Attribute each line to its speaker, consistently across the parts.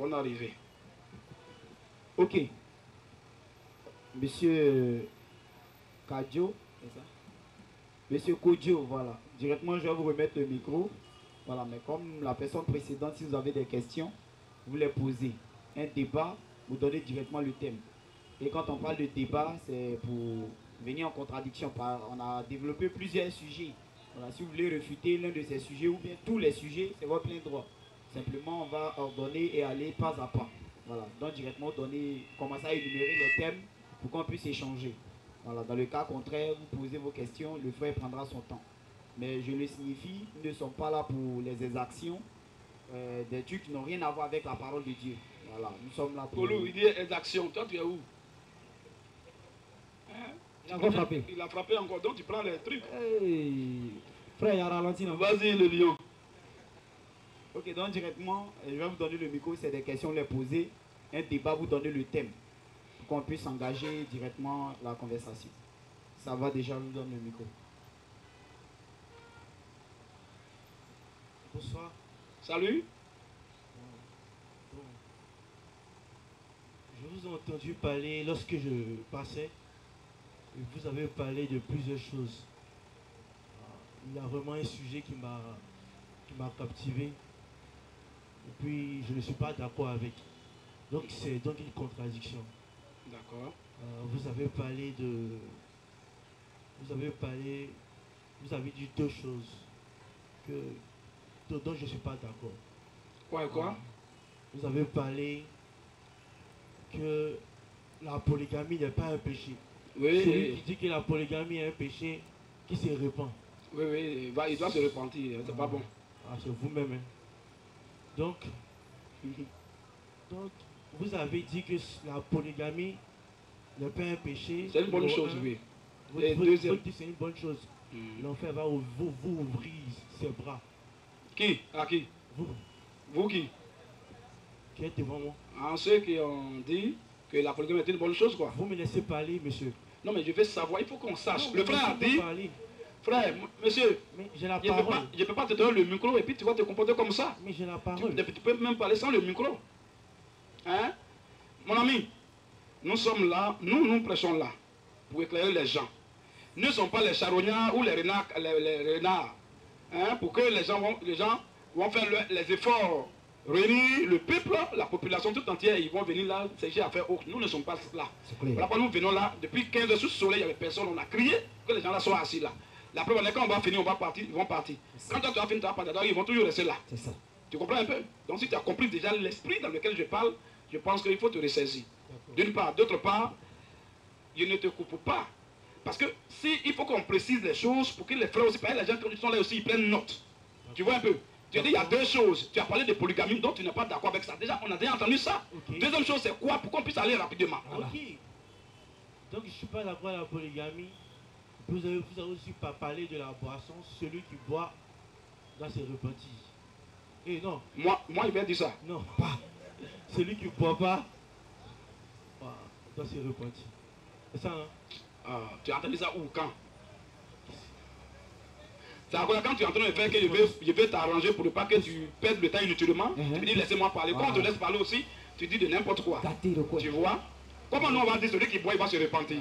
Speaker 1: bonne arrivée.
Speaker 2: Ok. Monsieur Kadjo, c'est ça? Monsieur Kodjo, voilà. Directement, je vais vous remettre le micro. Voilà, mais comme la personne précédente, si vous avez des questions, vous les posez. Un débat, vous donnez directement le thème. Et quand on parle de débat, c'est pour venir en contradiction. On a développé plusieurs sujets. Voilà, si vous voulez refuter l'un de ces sujets ou bien tous les sujets, c'est votre plein droit. Simplement, on va ordonner et aller pas à pas. Voilà, donc directement commencer à énumérer les thèmes pour qu'on puisse échanger. Voilà, dans le cas contraire, vous posez vos questions, le frère prendra son temps. Mais je le signifie, nous ne sommes pas là pour les exactions, des trucs qui n'ont rien à voir avec la parole de Dieu. Voilà, nous sommes là pour...
Speaker 1: Colou, il dit exaction. Toi, tu es où? Hein?
Speaker 2: Il a encore frappé.
Speaker 1: Il a frappé encore, donc tu prends les trucs.
Speaker 2: Hey, frère, il a ralenti.
Speaker 1: Vas-y, le lion.
Speaker 2: Ok, donc directement, je vais vous donner le micro, c'est des questions les poser. Un débat, vous donner le thème pour qu'on puisse engager directement la conversation. Ça va déjà, je vous donne le micro.
Speaker 3: Bonsoir.
Speaker 1: Salut.
Speaker 3: Bon. Je vous ai entendu parler lorsque je passais. Vous avez parlé de plusieurs choses. Il y a vraiment un sujet qui m'a captivé. Et puis je ne suis pas d'accord avec. Donc c'est donc une contradiction.
Speaker 1: D'accord.
Speaker 3: Vous avez dit deux choses dont je ne suis pas d'accord.
Speaker 1: Quoi et quoi?
Speaker 3: Vous avez parlé que la polygamie n'est pas un péché.
Speaker 1: Oui.
Speaker 3: Celui qui dit que la polygamie est un péché qui se répand.
Speaker 1: Oui, il doit se repentir, c'est pas bon.
Speaker 3: Ah, c'est vous-même. Hein. Donc, vous avez dit que la polygamie n'est pas un péché.
Speaker 1: C'est une bonne chose, oui.
Speaker 3: Et deuxième. C'est une bonne chose. L'enfer va vous ouvrir ses bras.
Speaker 1: Qui? À qui?
Speaker 3: Vous.
Speaker 1: Vous qui?
Speaker 3: Qui êtes devant moi?
Speaker 1: En ceux qui ont dit que la polygamie est une bonne chose, quoi.
Speaker 3: Vous me laissez parler, monsieur.
Speaker 1: Non, mais je veux savoir, il faut qu'on sache.
Speaker 3: Non,
Speaker 1: le frère a dit...
Speaker 3: Parler.
Speaker 1: Frère, monsieur,
Speaker 3: mais j'ai la parole.
Speaker 1: Je ne peux pas te donner le micro et puis tu vas te comporter comme ça.
Speaker 3: Mais j'ai la parole.
Speaker 1: Tu peux même parler sans le micro. Hein? Mon ami, nous sommes là, nous prêchons là pour éclairer les gens. Nous ne sommes pas les charognards ou les renards. Hein? Pour que les gens vont faire les efforts, réunir le peuple, la population tout entière, ils vont venir là, c'est à faire autre. Nous ne sommes pas là. Voilà pourquoi nous venons là, depuis 15 heures sous le soleil, il n'y avait personne, on a crié que les gens là soient assis là. La preuve, quand on va finir, on va partir, ils vont partir. Quand toi tu vas finir, tu vas partir, ils vont toujours rester là.
Speaker 2: C'est ça.
Speaker 1: Tu comprends un peu? Donc si tu as compris déjà l'esprit dans lequel je parle, je pense qu'il faut te ressaisir. D'une part. D'autre part, je ne te coupe pas. Parce que il faut qu'on précise les choses pour que les frères aussi, les gens qui sont là aussi, ils prennent note. Tu vois un peu? Tu as dit il y a deux choses. Tu as parlé de polygamie, donc tu n'es pas d'accord avec ça. Déjà, on a déjà entendu ça. Deuxième chose, c'est quoi? Pour qu'on puisse aller rapidement.
Speaker 3: Voilà. Ok. Donc je ne suis pas d'accord avec la polygamie. Vous avez aussi pas parlé de la boisson. Celui qui boit doit se repentir. Et non.
Speaker 1: Moi, il vient dire ça.
Speaker 3: Non, pas. Celui qui ne boit pas doit se repentir. C'est ça, hein?
Speaker 1: Tu as entendu ça où, quand? C'est encore quand tu es en train de faire que je vais t'arranger pour ne pas que tu perdes le temps inutilement. Tu dis laissez-moi parler. Quand on te laisse parler aussi, tu dis de n'importe quoi. Tu vois? Comment nous on va dire celui qui boit, il va se repentir?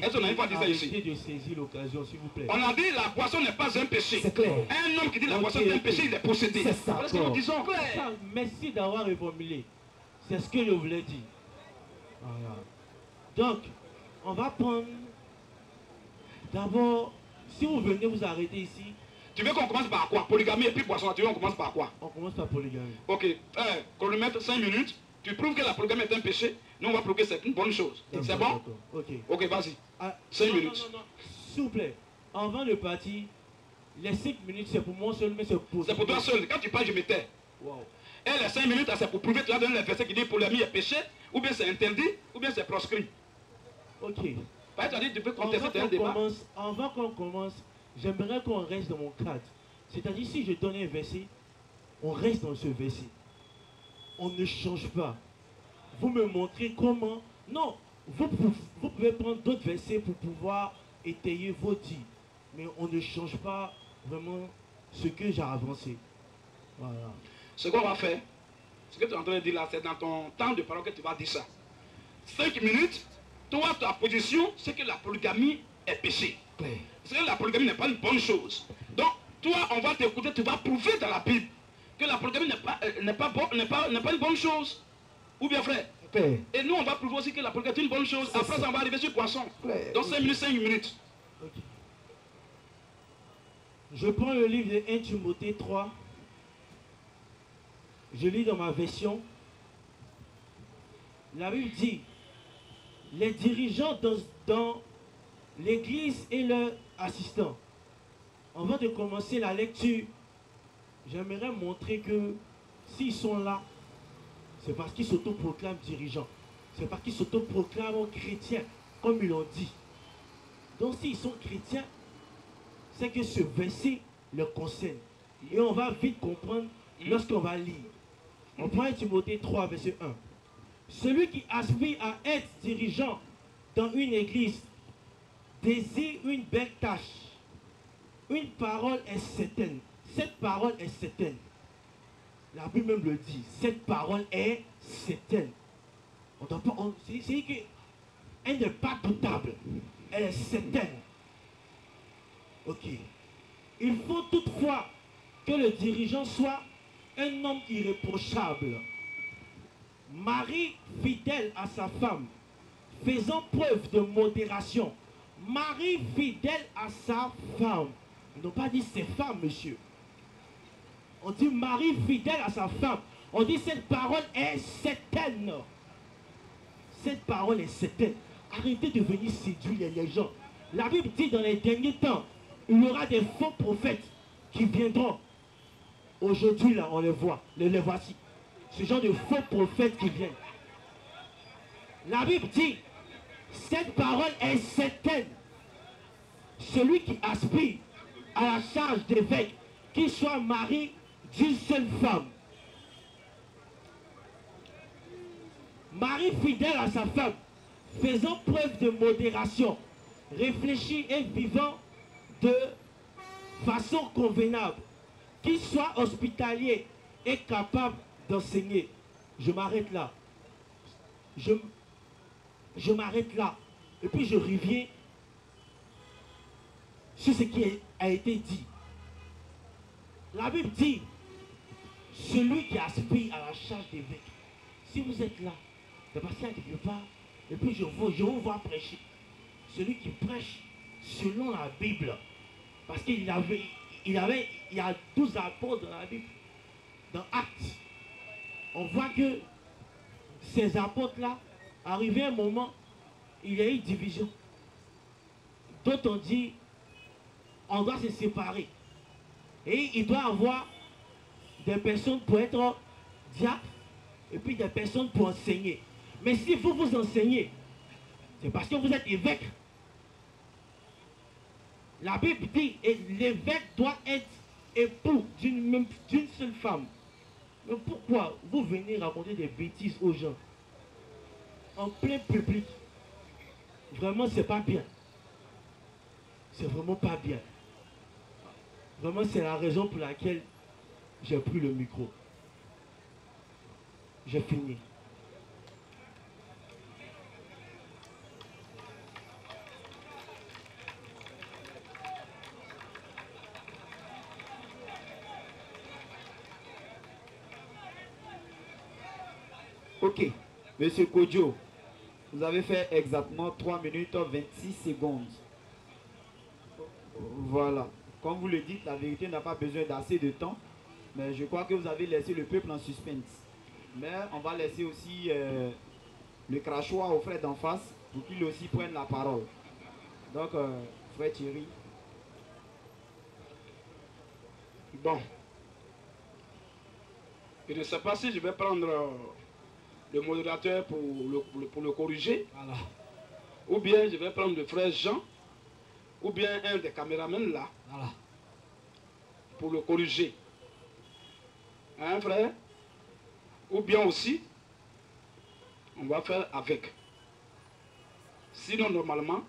Speaker 1: Est-ce qu'on n'arrive pas à dire ça ici?
Speaker 3: Arrêtez de saisir l'occasion, s'il vous plaît.
Speaker 1: On a dit la boisson n'est pas un péché.
Speaker 2: C'est clair.
Speaker 1: Un homme qui dit la boisson est un péché, il est possédé.
Speaker 2: C'est ça.
Speaker 1: Voilà ce que nous disons.
Speaker 3: Ça, merci d'avoir reformulé. C'est ce que je voulais dire. Voilà. Donc, on va prendre... D'abord, si vous venez vous arrêter ici...
Speaker 1: Tu veux qu'on commence par quoi? Polygamie et puis boisson. Tu veux qu'on commence par quoi?
Speaker 3: On commence par polygamie.
Speaker 1: Ok. Chronomètre 5 minutes. Tu prouves que la polygamie est un péché. Nous, on va prouver que c'est une bonne chose. C'est bon?
Speaker 3: Ok.
Speaker 1: Ok, vas-y. 5 minutes.
Speaker 3: Non. S'il vous plaît, avant de partir, les 5 minutes, c'est pour moi seul, mais c'est pour...
Speaker 1: C'est pour toi seul. Quand tu parles, je me tais.
Speaker 3: Wow.
Speaker 1: Et les 5 minutes, c'est pour prouver que tu as donné les versets qui disent polygamie est péché, ou bien c'est interdit, ou bien c'est proscrit.
Speaker 3: Ok.
Speaker 1: Tu as dit tu peux contester un débat.
Speaker 3: Avant qu'on commence, j'aimerais qu'on reste dans mon cadre. C'est-à-dire, si je donne un verset, on reste dans ce verset. On ne change pas. Vous me montrez comment... Non, vous pouvez prendre d'autres versets pour pouvoir étayer vos dits. Mais on ne change pas vraiment ce que j'ai avancé. Voilà.
Speaker 1: Ce qu'on va faire, Ce que tu es en train de dire là, c'est dans ton temps de parole que tu vas dire ça. 5 minutes, toi, ta position, c'est que la polygamie est péché. Parce que la polygamie n'est pas une bonne chose. Donc, toi, on va t'écouter, tu vas prouver dans la Bible que la polygamie n'est pas une bonne chose. Ou bien, frère?
Speaker 2: Père.
Speaker 1: Et nous, on va prouver aussi que la polygamie est une bonne chose. Après, ça, on va arriver sur le poisson.
Speaker 2: Père.
Speaker 1: Dans 5 minutes, 5 minutes.
Speaker 3: Ok. Je prends le livre de 1 Timothée 3. Je lis dans ma version. La Bible dit, les dirigeants dans l'église et leurs assistants. Avant de commencer la lecture, j'aimerais montrer que s'ils sont là, c'est parce qu'ils s'autoproclament dirigeants. C'est parce qu'ils s'autoproclament chrétiens, comme ils l'ont dit. Donc s'ils sont chrétiens, c'est que ce verset leur concerne. Et on va vite comprendre lorsqu'on va lire. On prend Timothée 3, verset 1. Celui qui aspire à être dirigeant dans une église désire une belle tâche. Une parole est certaine. Cette parole est certaine. La Bible même le dit. Cette parole est certaine. C'est qu'elle n'est pas doutable. Elle est certaine. Ok. Il faut toutefois que le dirigeant soit un homme irréprochable. Mari fidèle à sa femme, faisant preuve de modération. Mari fidèle à sa femme. Ils n'ont pas dit ses femmes, monsieur. On dit mari fidèle à sa femme. On dit cette parole est certaine. Cette parole est certaine. Arrêtez de venir séduire les gens. La Bible dit dans les derniers temps, il y aura des faux prophètes qui viendront. Aujourd'hui, là, on les voit. Les voici. Ce genre de faux prophètes qui viennent. La Bible dit, cette parole est certaine. Celui qui aspire à la charge d'évêque, qu'il soit mari d'une seule femme. Mari fidèle à sa femme, faisant preuve de modération, réfléchi et vivant de façon convenable, qu'il soit hospitalier et capable d'enseigner. Je m'arrête là. Je m'arrête là. Et puis je reviens sur ce qui a été dit. La Bible dit, celui qui aspire à la charge d'évêque, si vous êtes là, c'est parce qu'il y a quelque part, et puis je vous vois prêcher. Celui qui prêche selon la Bible, parce qu'il y a 12 apôtres dans la Bible, dans Actes. On voit que ces apôtres-là, arrivé un moment, il y a eu division. D'autres ont dit, on doit se séparer. Et il doit y avoir des personnes pour être diacres et puis des personnes pour enseigner. Mais si vous vous enseignez, c'est parce que vous êtes évêque. La Bible dit, et l'évêque doit être époux d'une seule femme. Mais pourquoi vous venez raconter des bêtises aux gens en plein public? Vraiment, c'est pas bien. C'est vraiment pas bien. Vraiment, c'est la raison pour laquelle j'ai pris le micro. J'ai fini.
Speaker 2: Ok, Monsieur Kodjo, vous avez fait exactement 3 minutes 26 secondes. Voilà. Comme vous le dites, la vérité n'a pas besoin d'assez de temps. Mais je crois que vous avez laissé le peuple en suspense. Mais on va laisser aussi le crachoir au frère d'en face pour qu'il aussi prenne la parole. Donc, frère Thierry.
Speaker 1: Bon. Je ne sais pas si je vais prendre le modérateur pour le corriger.
Speaker 2: Voilà.
Speaker 1: Ou bien je vais prendre le frère Jean. Ou bien un des caméramans là.
Speaker 2: Voilà.
Speaker 1: Pour le corriger. Hein, frère? Ou bien aussi, on va faire avec. Sinon, normalement,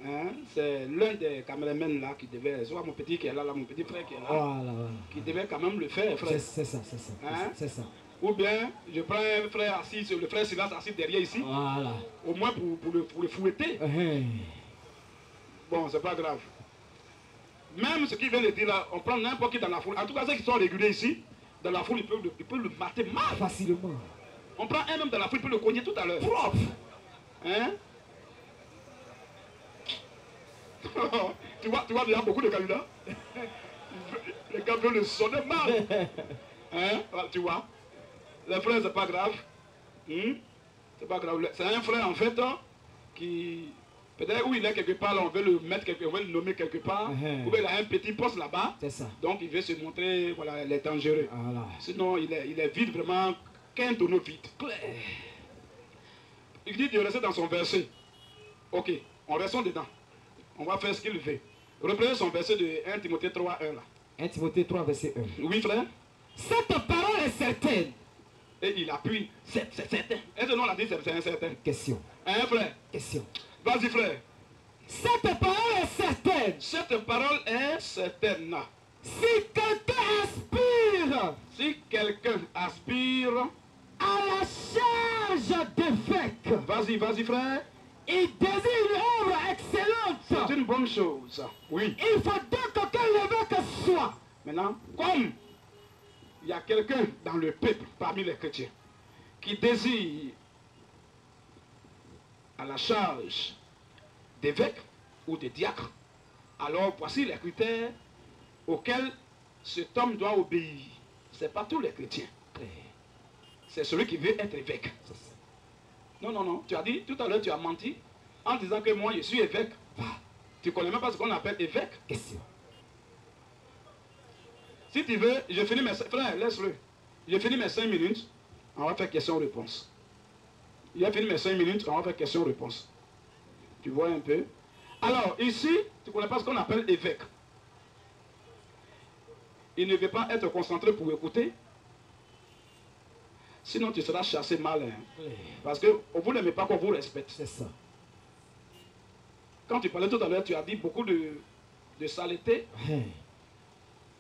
Speaker 1: hein, c'est l'un des caméramans là qui devait, soit mon petit qui est là, mon petit frère qui est là,
Speaker 2: Voilà, voilà.
Speaker 1: qui devait quand même le faire, frère.
Speaker 2: C'est ça, c'est ça.
Speaker 1: Hein?
Speaker 2: C'est ça.
Speaker 1: Ou bien, je prends un frère assis, le frère Silas assis derrière ici.
Speaker 3: Voilà.
Speaker 1: Au moins pour le fouetter. Bon, c'est pas grave. Même ce qu'il vient de dire là, on prend n'importe qui dans la foule. En tout cas, ceux qui sont réguliers ici, dans la foule, ils peuvent le mater mal.
Speaker 2: Facilement.
Speaker 1: On prend un même dans la foule, il peut le cogner tout à l'heure.
Speaker 2: Propre.
Speaker 1: Hein? tu vois, il y a beaucoup de candidats. Les gars veulent le sonner mal. Hein? Tu vois? Les frères, c'est pas grave. C'est pas grave. C'est un frère en fait qui. Peut-être où il est quelque part, là, on veut le mettre on veut le nommer quelque part. Ou bien il a un petit poste là-bas.
Speaker 2: C'est ça.
Speaker 1: Donc il veut se montrer, voilà, il est dangereux.
Speaker 2: Voilà.
Speaker 1: Sinon, il est vide vraiment, qu'un tonneau vide. Il dit de rester dans son verset. Ok, on reste dedans. On va faire ce qu'il veut. Reprenez son verset de 1 Timothée 3, 1 là.
Speaker 2: 1 Timothée 3, verset 1.
Speaker 1: Oui, frère.
Speaker 2: Cette parole est certaine.
Speaker 1: Et il appuie. C'est certain. Est-ce que non, on l'a dit, c'est incertain?
Speaker 2: Question.
Speaker 1: Hein, frère?
Speaker 2: Question.
Speaker 1: Vas-y, frère.
Speaker 2: Cette parole est certaine.
Speaker 1: Cette parole est certaine.
Speaker 2: Si quelqu'un aspire
Speaker 1: Si quelqu'un aspire
Speaker 2: à la charge d'évêque,
Speaker 1: vas-y, frère.
Speaker 2: il désire une œuvre excellente.
Speaker 1: C'est une bonne chose. Oui.
Speaker 2: Il faut donc que l'évêque soit.
Speaker 1: Maintenant, comme il y a quelqu'un dans le peuple, parmi les chrétiens, qui désire à la charge d'évêque ou de diacre, alors voici les critères auxquels cet homme doit obéir. Ce n'est pas tous les chrétiens. C'est celui qui veut être évêque. Non. Tu as dit, tout à l'heure, tu as menti en disant que moi, je suis évêque. Tu ne connais même pas ce qu'on appelle évêque.
Speaker 2: Question.
Speaker 1: Si tu veux, je finis mes... Frère, laisse-le. Je finis mes 5 minutes, on va faire question-réponse. Il a fini mes 5 minutes, on va faire question-réponse. Tu vois un peu? Alors, ici, tu ne connais pas ce qu'on appelle évêque. Il ne veut pas être concentré pour écouter. Sinon, tu seras chassé mal. Hein. Parce que vous n'aimez pas qu'on vous respecte.
Speaker 2: C'est ça.
Speaker 1: Quand tu parlais tout à l'heure, tu as dit beaucoup de saleté.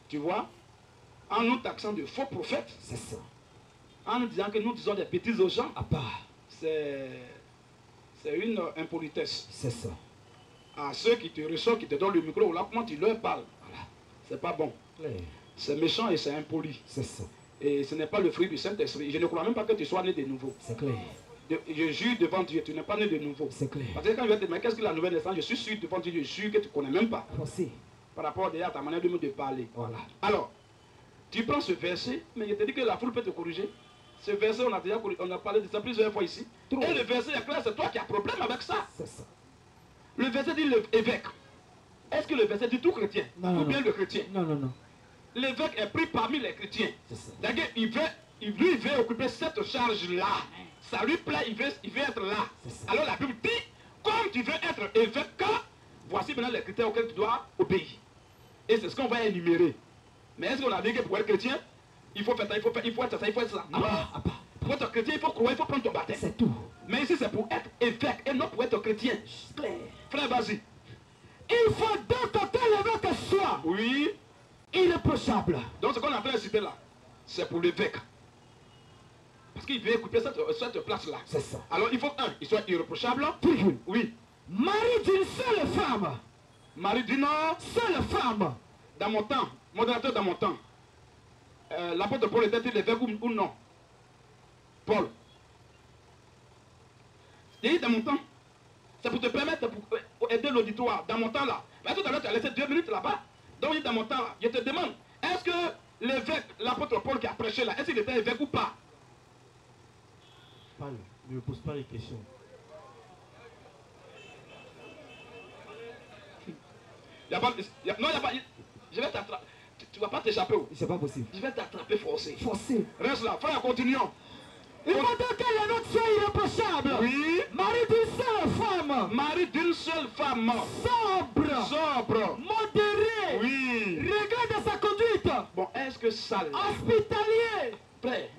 Speaker 1: Tu vois? En nous taxant de faux prophètes.
Speaker 2: C'est ça.
Speaker 1: En nous disant que nous disons des bêtises aux gens.
Speaker 2: À part.
Speaker 1: C'est une impolitesse.
Speaker 2: C'est ça.
Speaker 1: À ceux qui te reçoivent, qui te donnent le micro, là, comment tu leur parles? Voilà. C'est pas bon. C'est méchant et c'est impoli.
Speaker 2: C'est ça.
Speaker 1: Et ce n'est pas le fruit du Saint-Esprit. Je ne crois même pas que tu sois né de nouveau.
Speaker 2: C'est clair.
Speaker 1: Je jure devant Dieu, tu n'es pas né de nouveau.
Speaker 2: C'est clair.
Speaker 1: Parce que quand je vais te demander qu'est-ce que la nouvelle naissance, je suis sûr devant Dieu, je jure que tu ne connais même pas.
Speaker 2: Merci.
Speaker 1: Par rapport à ta manière de parler.
Speaker 2: Voilà.
Speaker 1: Alors, tu prends ce verset, mais je te dis que la foule peut te corriger. Ce verset, on a parlé de ça plusieurs fois ici.
Speaker 2: Trop.
Speaker 1: Et le verset est clair, c'est toi qui as problème avec ça.
Speaker 2: C'est ça.
Speaker 1: Le verset dit l'évêque. Est-ce que le verset dit tout chrétien?
Speaker 2: Non,
Speaker 1: ou bien le chrétien?
Speaker 2: Non.
Speaker 1: L'évêque est pris parmi les chrétiens.
Speaker 2: C'est ça.
Speaker 1: C'est-à-dire qu'il veut occuper cette charge-là. Ça lui plaît, il veut être là. Alors la Bible dit, comme tu veux être évêque, voici maintenant les critères auxquels tu dois obéir. Et c'est ce qu'on va énumérer. Mais est-ce qu'on a dit que pour être chrétien, il faut faire ça, il faut être ça, il faut être ça? Non. Pour être chrétien, il faut croire, il faut prendre ton baptême.
Speaker 2: C'est tout.
Speaker 1: Mais ici, c'est pour être évêque et non pour être chrétien. Frère, vas-y.
Speaker 2: Il faut donc que l'évêque soit
Speaker 1: Oui.
Speaker 2: irréprochable.
Speaker 1: Donc ce qu'on a fait citer là, c'est pour l'évêque. Parce qu'il veut occuper cette place-là.
Speaker 2: C'est ça.
Speaker 1: Alors il faut il soit irréprochable. Oui.
Speaker 2: Mari d'une seule femme.
Speaker 1: Mari d'une
Speaker 2: seule femme.
Speaker 1: Dans mon temps, modérateur dans mon temps, l'apôtre Paul était-il l'évêque ou non? Paul. Et dans mon temps, c'est pour te permettre, pour aider l'auditoire. Dans mon temps là, tout à l'heure tu as laissé 2 minutes là-bas. Donc dans mon temps là, je te demande, est-ce que l'évêque, l'apôtre Paul qui a prêché là, est-ce qu'il était évêque ou pas?
Speaker 3: Parle, ne me pose pas les questions.
Speaker 1: Non, je vais t'attraper. Tu ne vas pas t'échapper.
Speaker 2: C'est pas possible.
Speaker 1: Je vais t'attraper forcé.
Speaker 2: Forcé.
Speaker 1: Reste là, frère, continuons.
Speaker 2: Il faut donc que l'évêque soit irréprochable.
Speaker 1: Oui.
Speaker 2: Mari d'une seule femme.
Speaker 1: Mari d'une seule femme. Sobre.
Speaker 2: Modéré.
Speaker 1: Oui.
Speaker 2: Regarde sa conduite.
Speaker 1: Bon, est-ce que ça là?
Speaker 2: Hospitalier.
Speaker 1: Frère,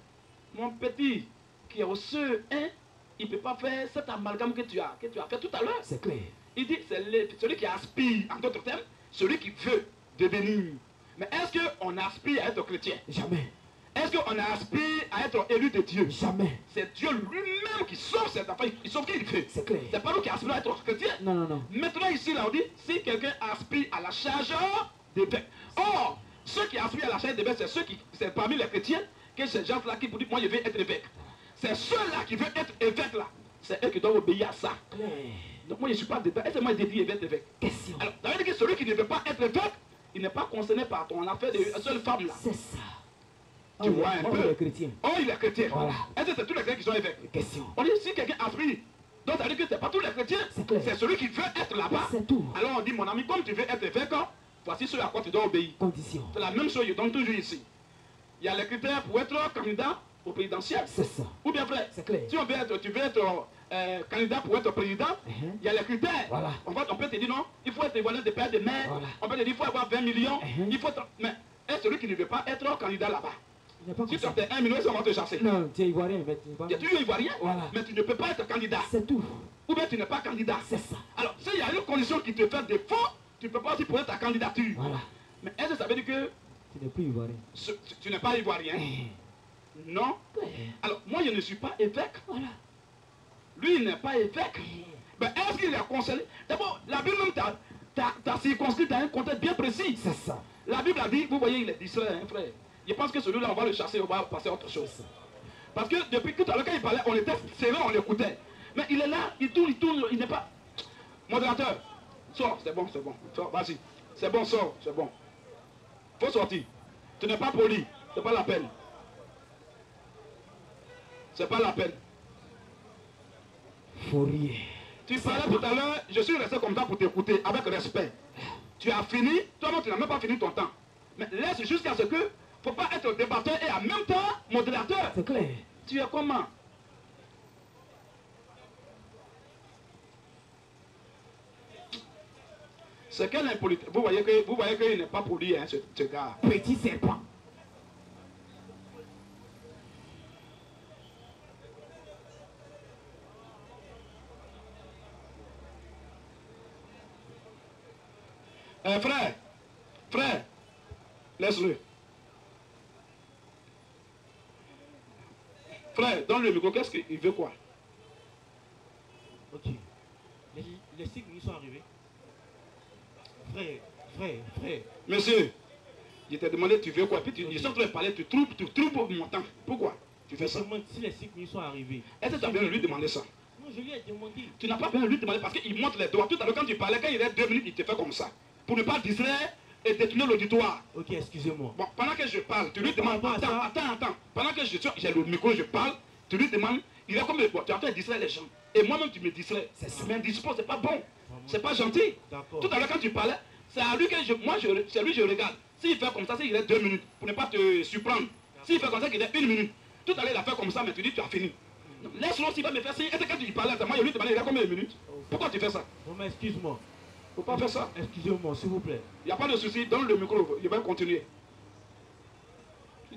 Speaker 1: mon petit qui est au seuil, il ne peut pas faire cet amalgame que tu as fait tout à l'heure.
Speaker 2: C'est clair.
Speaker 1: Il dit c'est celui qui aspire, en d'autres termes, celui qui veut devenir. Mais est-ce qu'on aspire à être chrétien?
Speaker 2: Jamais.
Speaker 1: Est-ce qu'on aspire à être élu de Dieu?
Speaker 2: Jamais.
Speaker 1: C'est Dieu lui-même qui sauve cet enfant. Il sauve qui il fait.
Speaker 2: C'est clair.
Speaker 1: C'est pas nous qui aspirons à être chrétien.
Speaker 2: Non, non, non.
Speaker 1: Maintenant ici, là, on dit, si quelqu'un aspire à la charge d'évêque. Or, ceux qui aspirent à la charge d'évêque, c'est parmi les chrétiens que ces gens-là qui vous disent, moi je veux être évêque. C'est ceux-là qui veulent être évêque là. C'est eux qui doivent obéir à ça.
Speaker 2: Clair.
Speaker 1: Donc moi je ne suis pas dedans. Est-ce que moi je dis évêque?
Speaker 2: Question.
Speaker 1: Alors, ça veut dire que celui qui ne veut pas être évêque, il n'est pas concerné par ton affaire de seule femme là.
Speaker 2: C'est ça.
Speaker 1: Tu vois un peu.
Speaker 2: Il est chrétien.
Speaker 1: Oh, il est chrétien.
Speaker 2: Voilà.
Speaker 1: Est-ce que c'est tous les chrétiens qui sont évêques?
Speaker 2: Question.
Speaker 1: On dit si quelqu'un aspire, donc ça veut dire que ce n'est pas tous les chrétiens,
Speaker 2: C'est clair.
Speaker 1: c'est celui qui veut être là-bas.
Speaker 2: C'est tout.
Speaker 1: Alors on dit, mon ami, comme tu veux être évêque, voici ce à quoi tu dois obéir.
Speaker 2: Condition.
Speaker 1: C'est la même chose, je donne toujours ici. Il y a les critères pour être candidat au présidentiel.
Speaker 2: C'est ça.
Speaker 1: Ou bien frère,
Speaker 2: C'est clair.
Speaker 1: si on veut être, tu veux être candidat pour être président, il y a les critères.
Speaker 2: Voilà.
Speaker 1: On peut te dire non, il faut être évolué de père de mère.
Speaker 2: Voilà.
Speaker 1: On peut te dire il faut avoir 20 millions. Il faut être... Mais est celui qui ne veut pas être candidat là-bas?
Speaker 2: Il n'est pas
Speaker 1: Si tu
Speaker 2: concerné.
Speaker 1: as 1 million, ils vont te chasser.
Speaker 2: Non, tu es ivoirien, mais tu es
Speaker 1: Il y a toujours ivoirien,
Speaker 2: Voilà.
Speaker 1: mais tu ne peux pas être candidat.
Speaker 2: C'est tout.
Speaker 1: Ou bien tu n'es pas candidat.
Speaker 2: C'est ça.
Speaker 1: Alors, s'il y a une condition qui te fait défaut, tu ne peux pas aussi poser ta candidature.
Speaker 2: Voilà.
Speaker 1: Mais est-ce que ça veut dire que
Speaker 2: Tu n'es plus ivoirien.
Speaker 1: tu n'es pas ivoirien? Non. Alors, moi, je ne suis pas évêque.
Speaker 2: Voilà.
Speaker 1: Lui, il n'est pas évêque. Mais est-ce qu'il est concerné? D'abord, la Bible même t'a circonscrit dans un contexte bien précis.
Speaker 2: C'est ça.
Speaker 1: La Bible a dit, vous voyez, il est distrait, hein, frère. Je pense que celui-là, on va le chasser, on va passer à autre chose. Parce que depuis tout à l'heure, quand il parlait, on était serré, on l'écoutait. Mais il est là, il tourne, il n'est pas... Modérateur, sors, c'est bon, sors, vas-y. C'est bon, sors, c'est bon. Faut sortir. Tu n'es pas poli, c'est pas la peine. C'est pas la peine.
Speaker 2: Faut rire.
Speaker 1: Tu parlais tout à l'heure, je suis resté comme ça pour t'écouter, avec respect. Tu as fini, toi-même tu n'as même pas fini ton temps. Mais laisse jusqu'à ce que, faut pas être débatteur et en même temps modérateur.
Speaker 2: C'est clair.
Speaker 1: Tu es comment? C'est quel impolite. Vous voyez qu'il n'est pas poli, hein, ce gars.
Speaker 2: Petit serpent.
Speaker 1: Frère, laisse-le. Frère, donne le micro, qu'est-ce qu'il veut quoi?
Speaker 3: Ok. Les 5 minutes sont arrivés. Frère.
Speaker 1: Monsieur, je t'ai demandé tu veux quoi, puis je suis en train de parler, tu trouves mon temps. Pourquoi tu fais ça?
Speaker 3: Je demande si les 5 minutes sont arrivés.
Speaker 1: Est-ce que tu as bien lui demander ça?
Speaker 3: Non, je lui ai demandé.
Speaker 1: Tu n'as pas bien lui demander parce qu'il montre les doigts. Tout à l'heure quand tu parlais, quand il reste 2 minutes, il te fait comme ça. Pour ne pas distraire et détourner l'auditoire.
Speaker 3: Ok, excusez-moi.
Speaker 1: Bon, pendant que je parle, tu lui demandes,
Speaker 3: par rapport à
Speaker 1: attends. Pendant que j'ai le micro, je parle, tu lui demandes, il est comme le bois, tu es en train de distraire les gens. Et moi-même tu me distrais.
Speaker 2: C'est
Speaker 1: Mais indispose, c'est pas bon. C'est pas gentil.
Speaker 3: D'accord.
Speaker 1: Tout à l'heure quand tu parlais, c'est à lui que c'est lui que je regarde. S'il fait comme ça, il reste 2 minutes, pour ne pas te surprendre. S'il fait comme ça, il reste 1 minute. Tout à l'heure, il a fait comme ça, mais tu dis tu as fini. Laisse-le s'il va me faire signe. Est-ce que quand tu parlais, moi je lui demandais, il a combien de minutes? Pourquoi tu fais ça?
Speaker 3: Non, mais excuse-moi.
Speaker 1: Faut pas faire ça.
Speaker 3: Excusez-moi, s'il vous plaît.
Speaker 1: Il n'y a pas de souci, donne le micro, je vais continuer.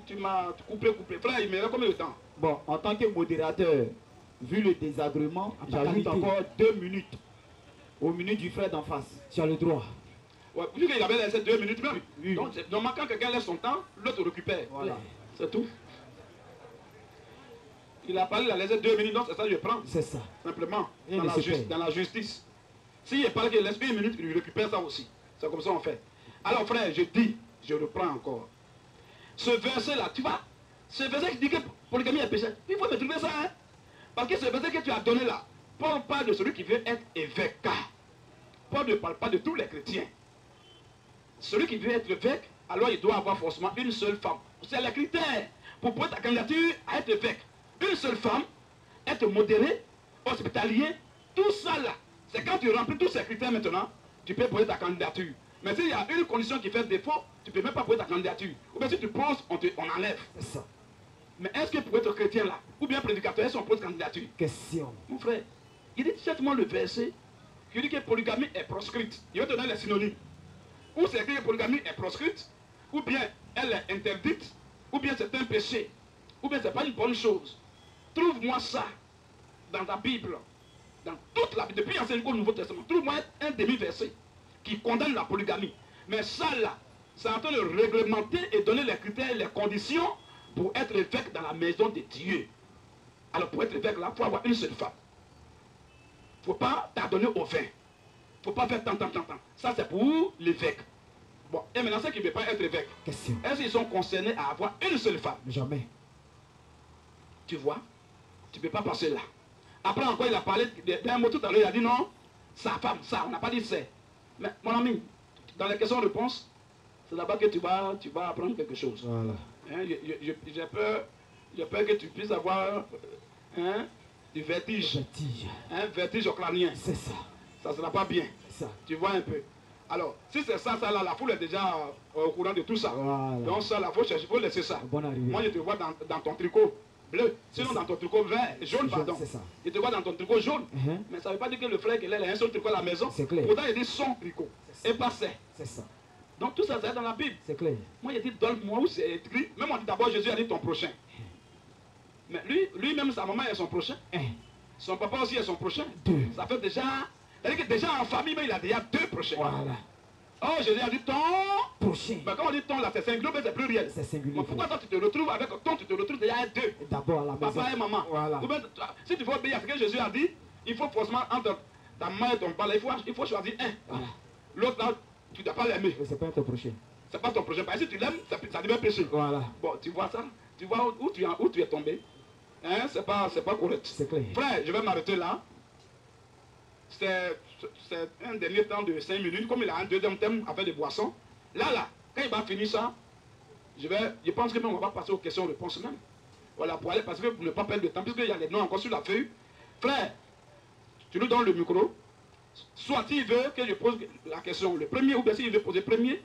Speaker 1: Tu m'as coupé. Frère, il me reste combien de temps?
Speaker 2: Bon, en tant que modérateur, vu le désagrément, j'ajoute
Speaker 3: qualité.
Speaker 2: encore 2 minutes. Aux minutes du frère d'en face. Tu as le droit.
Speaker 1: Ouais, vu qu'il avait laissé 2 minutes même.
Speaker 2: Oui.
Speaker 1: Donc, normalement, quand quelqu'un laisse son temps, l'autre récupère.
Speaker 2: Voilà.
Speaker 1: C'est tout. Il a parlé, il a laissé 2 minutes, donc c'est ça que je prends.
Speaker 2: C'est ça.
Speaker 1: Simplement,
Speaker 2: Et
Speaker 1: dans
Speaker 2: le
Speaker 1: la,
Speaker 2: super.
Speaker 1: dans la justice. S'il parle qu'il laisse 1 minute, il récupère ça aussi. C'est comme ça qu'on fait. Alors frère, je dis, je reprends encore. Ce verset-là, tu vois, ce verset qui dit que polygamie est péché, il faut me trouver ça, hein. Parce que ce verset que tu as donné là, Paul parle de celui qui veut être évêque. Paul ne parle pas de tous les chrétiens. Celui qui veut être évêque, alors il doit avoir forcément une seule femme. C'est le critère pour poser ta candidature à être évêque. Une seule femme, être modéré, hospitalier, tout ça là. C'est quand tu remplis tous ces critères maintenant, tu peux poser ta candidature. Mais s'il y a une condition qui fait défaut, tu ne peux même pas poser ta candidature. Ou bien si tu poses, on enlève.
Speaker 2: C'est ça.
Speaker 1: Mais est-ce que pour être chrétien là, ou bien prédicateur, est-ce qu'on pose candidature?
Speaker 2: Question.
Speaker 1: Mon frère, il dit certainement le verset qui dit que polygamie est proscrite. Il va te donner les synonymes. Ou c'est écrit que polygamie est proscrite, ou bien elle est interdite, ou bien c'est un péché, ou bien c'est pas une bonne chose. Trouve-moi ça dans ta Bible, dans toute la Bible, depuis l'Ancien et le Nouveau Testament. Trouve-moi un demi-verset qui condamne la polygamie. Mais ça là, c'est en train de réglementer et donner les critères et les conditions pour être évêque dans la maison de Dieu. Alors pour être évêque là, il faut avoir une seule femme. Il ne faut pas t'adonner au vin. Il ne faut pas faire tant. Ça c'est pour l'évêque. Bon, et maintenant ceux qui ne veulent pas être évêque, est-ce qu'ils sont concernés à avoir une seule femme?
Speaker 2: Jamais.
Speaker 1: Tu vois, tu ne peux pas passer là. Après encore, il a parlé d'un mot tout à l'heure, il a dit non, sa femme, ça, on n'a pas dit c'est. Mais mon ami, dans les questions-réponses, c'est là-bas que tu vas apprendre quelque chose.
Speaker 2: Voilà.
Speaker 1: Hein, j'ai peur que tu puisses avoir du vertige. Un vertige au crânien.
Speaker 2: C'est ça.
Speaker 1: Ça ne sera pas bien.
Speaker 2: Ça.
Speaker 1: Tu vois un peu. Alors, si c'est ça là, la foule est déjà au courant de tout ça.
Speaker 2: Voilà.
Speaker 1: Donc ça, il faut laisser ça.
Speaker 2: Bonne arrivée.
Speaker 1: Moi, je te vois dans ton tricot bleu. Sinon, dans ton tricot vert, jaune, pardon.
Speaker 2: C'est ça.
Speaker 1: Je te vois dans ton tricot jaune. Mais ça ne veut pas dire que le frère qu'il a un seul tricot à la maison.
Speaker 2: C'est clair.
Speaker 1: Pourtant, il dit son tricot. Et pas c'est.
Speaker 2: C'est ça.
Speaker 1: Donc tout ça, c'est dans la Bible.
Speaker 2: C'est clair.
Speaker 1: Moi, il dit, donne-moi où c'est écrit. Même on dit d'abord, Jésus a dit ton prochain. Mais lui-même, sa maman est son prochain. Son papa aussi est son prochain.
Speaker 2: Deux.
Speaker 1: Ça fait déjà... C'est-à-dire que déjà en famille, mais il a déjà deux prochains.
Speaker 2: Voilà.
Speaker 1: Oh, Jésus a dit ton
Speaker 2: prochain.
Speaker 1: Mais quand on dit ton là, c'est singulier, mais c'est pluriel.
Speaker 2: C'est singulier.
Speaker 1: Mais pourquoi toi tu te retrouves avec ton, tu te retrouves déjà à deux?
Speaker 2: D'abord à la maison.
Speaker 1: Papa et maman.
Speaker 2: Voilà.
Speaker 1: Ou bien, si tu veux obéir à ce que Jésus a dit, il faut forcément entre ta main et ton père, il faut choisir un.
Speaker 2: Voilà.
Speaker 1: L'autre là, tu ne dois pas l'aimer.
Speaker 2: Mais c'est pas ton prochain.
Speaker 1: C'est pas ton prochain. Parce que si tu l'aimes, ça devient péché.
Speaker 2: Voilà.
Speaker 1: Bon, tu vois ça? Tu vois où tu es tombé? Hein? C'est pas correct.
Speaker 2: C'est clair.
Speaker 1: Frère, je vais m'arrêter là. C'est un dernier temps de 5 minutes. Comme il a un deuxième thème avec des boissons. Là, quand il va finir ça, je pense que même on va passer aux questions-réponses même. Voilà, pour aller, parce que pour ne pas perdre de temps, puisqu'il y a les noms encore sur la feuille. Frère, tu nous donnes le micro. Soit il veut que je pose la question, le premier, ou bien s'il veut poser le premier.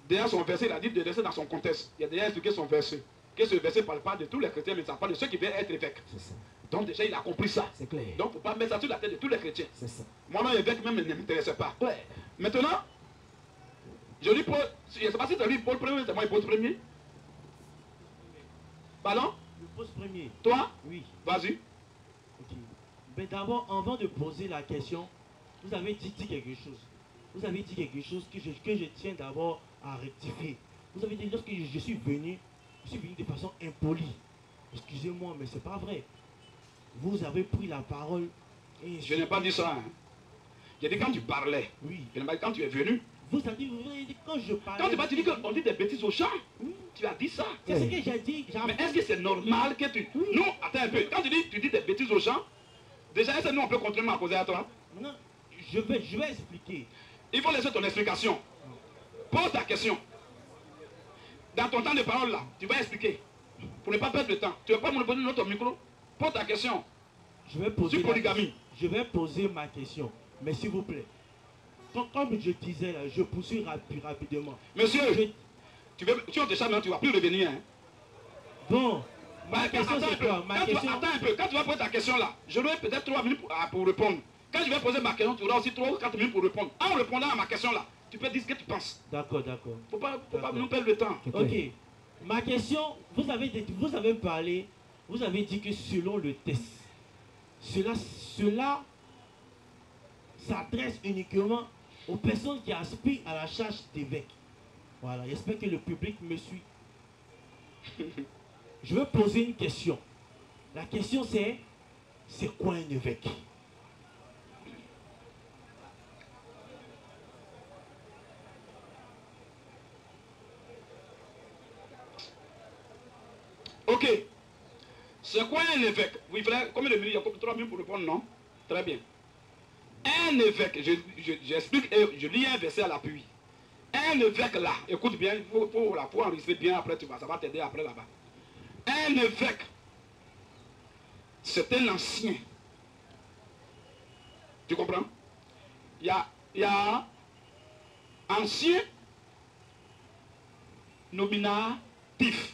Speaker 1: Derrière son verset, il a dit de laisser dans son contexte. Il a déjà expliqué son verset. Que ce verset ne parle pas de tous les chrétiens, mais ça parle de ceux qui veulent être évêques.
Speaker 2: C'est ça.
Speaker 1: Donc déjà, il a compris ça.
Speaker 2: C'est clair.
Speaker 1: Donc, il ne faut pas mettre ça sur la tête de tous les chrétiens.
Speaker 2: C'est ça.
Speaker 1: Moi-même, évêque même ne m'intéressait pas.
Speaker 2: Ouais.
Speaker 1: Maintenant, je lui pose, je ne sais pas si c'est lui qui pose premier, c'est moi qui pose premier. Pardon?
Speaker 3: Je pose premier.
Speaker 1: Toi?
Speaker 3: Oui.
Speaker 1: Vas-y.
Speaker 3: Ok. Mais d'abord, avant de poser la question, vous avez dit quelque chose. Vous avez dit quelque chose que je tiens d'abord à rectifier. Vous avez dit, lorsque je suis venu de façon impolie. Excusez-moi, mais c'est pas vrai. Vous avez pris la parole. Et
Speaker 1: Je n'ai pas dit ça. Hein. J'ai dit quand tu parlais.
Speaker 3: Oui.
Speaker 1: Je n'ai pas dit quand tu es venu.
Speaker 3: Vous avez dit quand je parlais.
Speaker 1: Quand tu m'as dit qu'on dit des bêtises aux gens, tu as dit ça.
Speaker 3: C'est ce que j'ai dit.
Speaker 1: Mais est-ce que c'est normal que tu...
Speaker 3: Oui.
Speaker 1: Non, attends un peu. Quand tu dis des bêtises aux gens, déjà, est-ce que nous on peut continuer à causer à toi?
Speaker 3: Non, je vais expliquer.
Speaker 1: Il faut laisser ton explication. Pose ta question. Dans ton temps de parole là, tu vas expliquer. Pour ne pas perdre le temps. Tu ne veux pas me poser notre micro? Pose ta question.
Speaker 3: Je vais poser
Speaker 1: Sur polygamie.
Speaker 3: Je vais poser ma question. Mais s'il vous plaît. Comme je disais là, je poursuis rapidement.
Speaker 1: Monsieur, si on te chasse, tu ne vas plus revenir. Hein.
Speaker 3: Bon, ma question c'est quoi?
Speaker 1: Attends un peu. Quand tu vas poser ta question là, j'aurai peut-être 3 minutes pour répondre. Quand je vais poser ma question, tu auras aussi 3 ou 4 minutes pour répondre. En répondant à ma question là, tu peux dire ce que tu penses.
Speaker 3: D'accord.
Speaker 1: Faut pas nous perdre le temps.
Speaker 3: Ok. Ma question, vous avez parlé, vous avez dit que selon le test, cela s'adresse uniquement aux personnes qui aspirent à la charge d'évêque. Voilà, j'espère que le public me suit. Je vais poser une question. La question c'est quoi un évêque?
Speaker 1: Ok. C'est quoi un évêque? Oui, frère, combien de minutes? Il y a 3 minutes pour répondre, non? Très bien. Un évêque, j'explique et je lis un verset à l'appui. Un évêque là, écoute bien, il faut enregistrer bien après, ça va t'aider après là-bas. Un évêque, c'est un ancien. Tu comprends? Il y a ancien nominatif.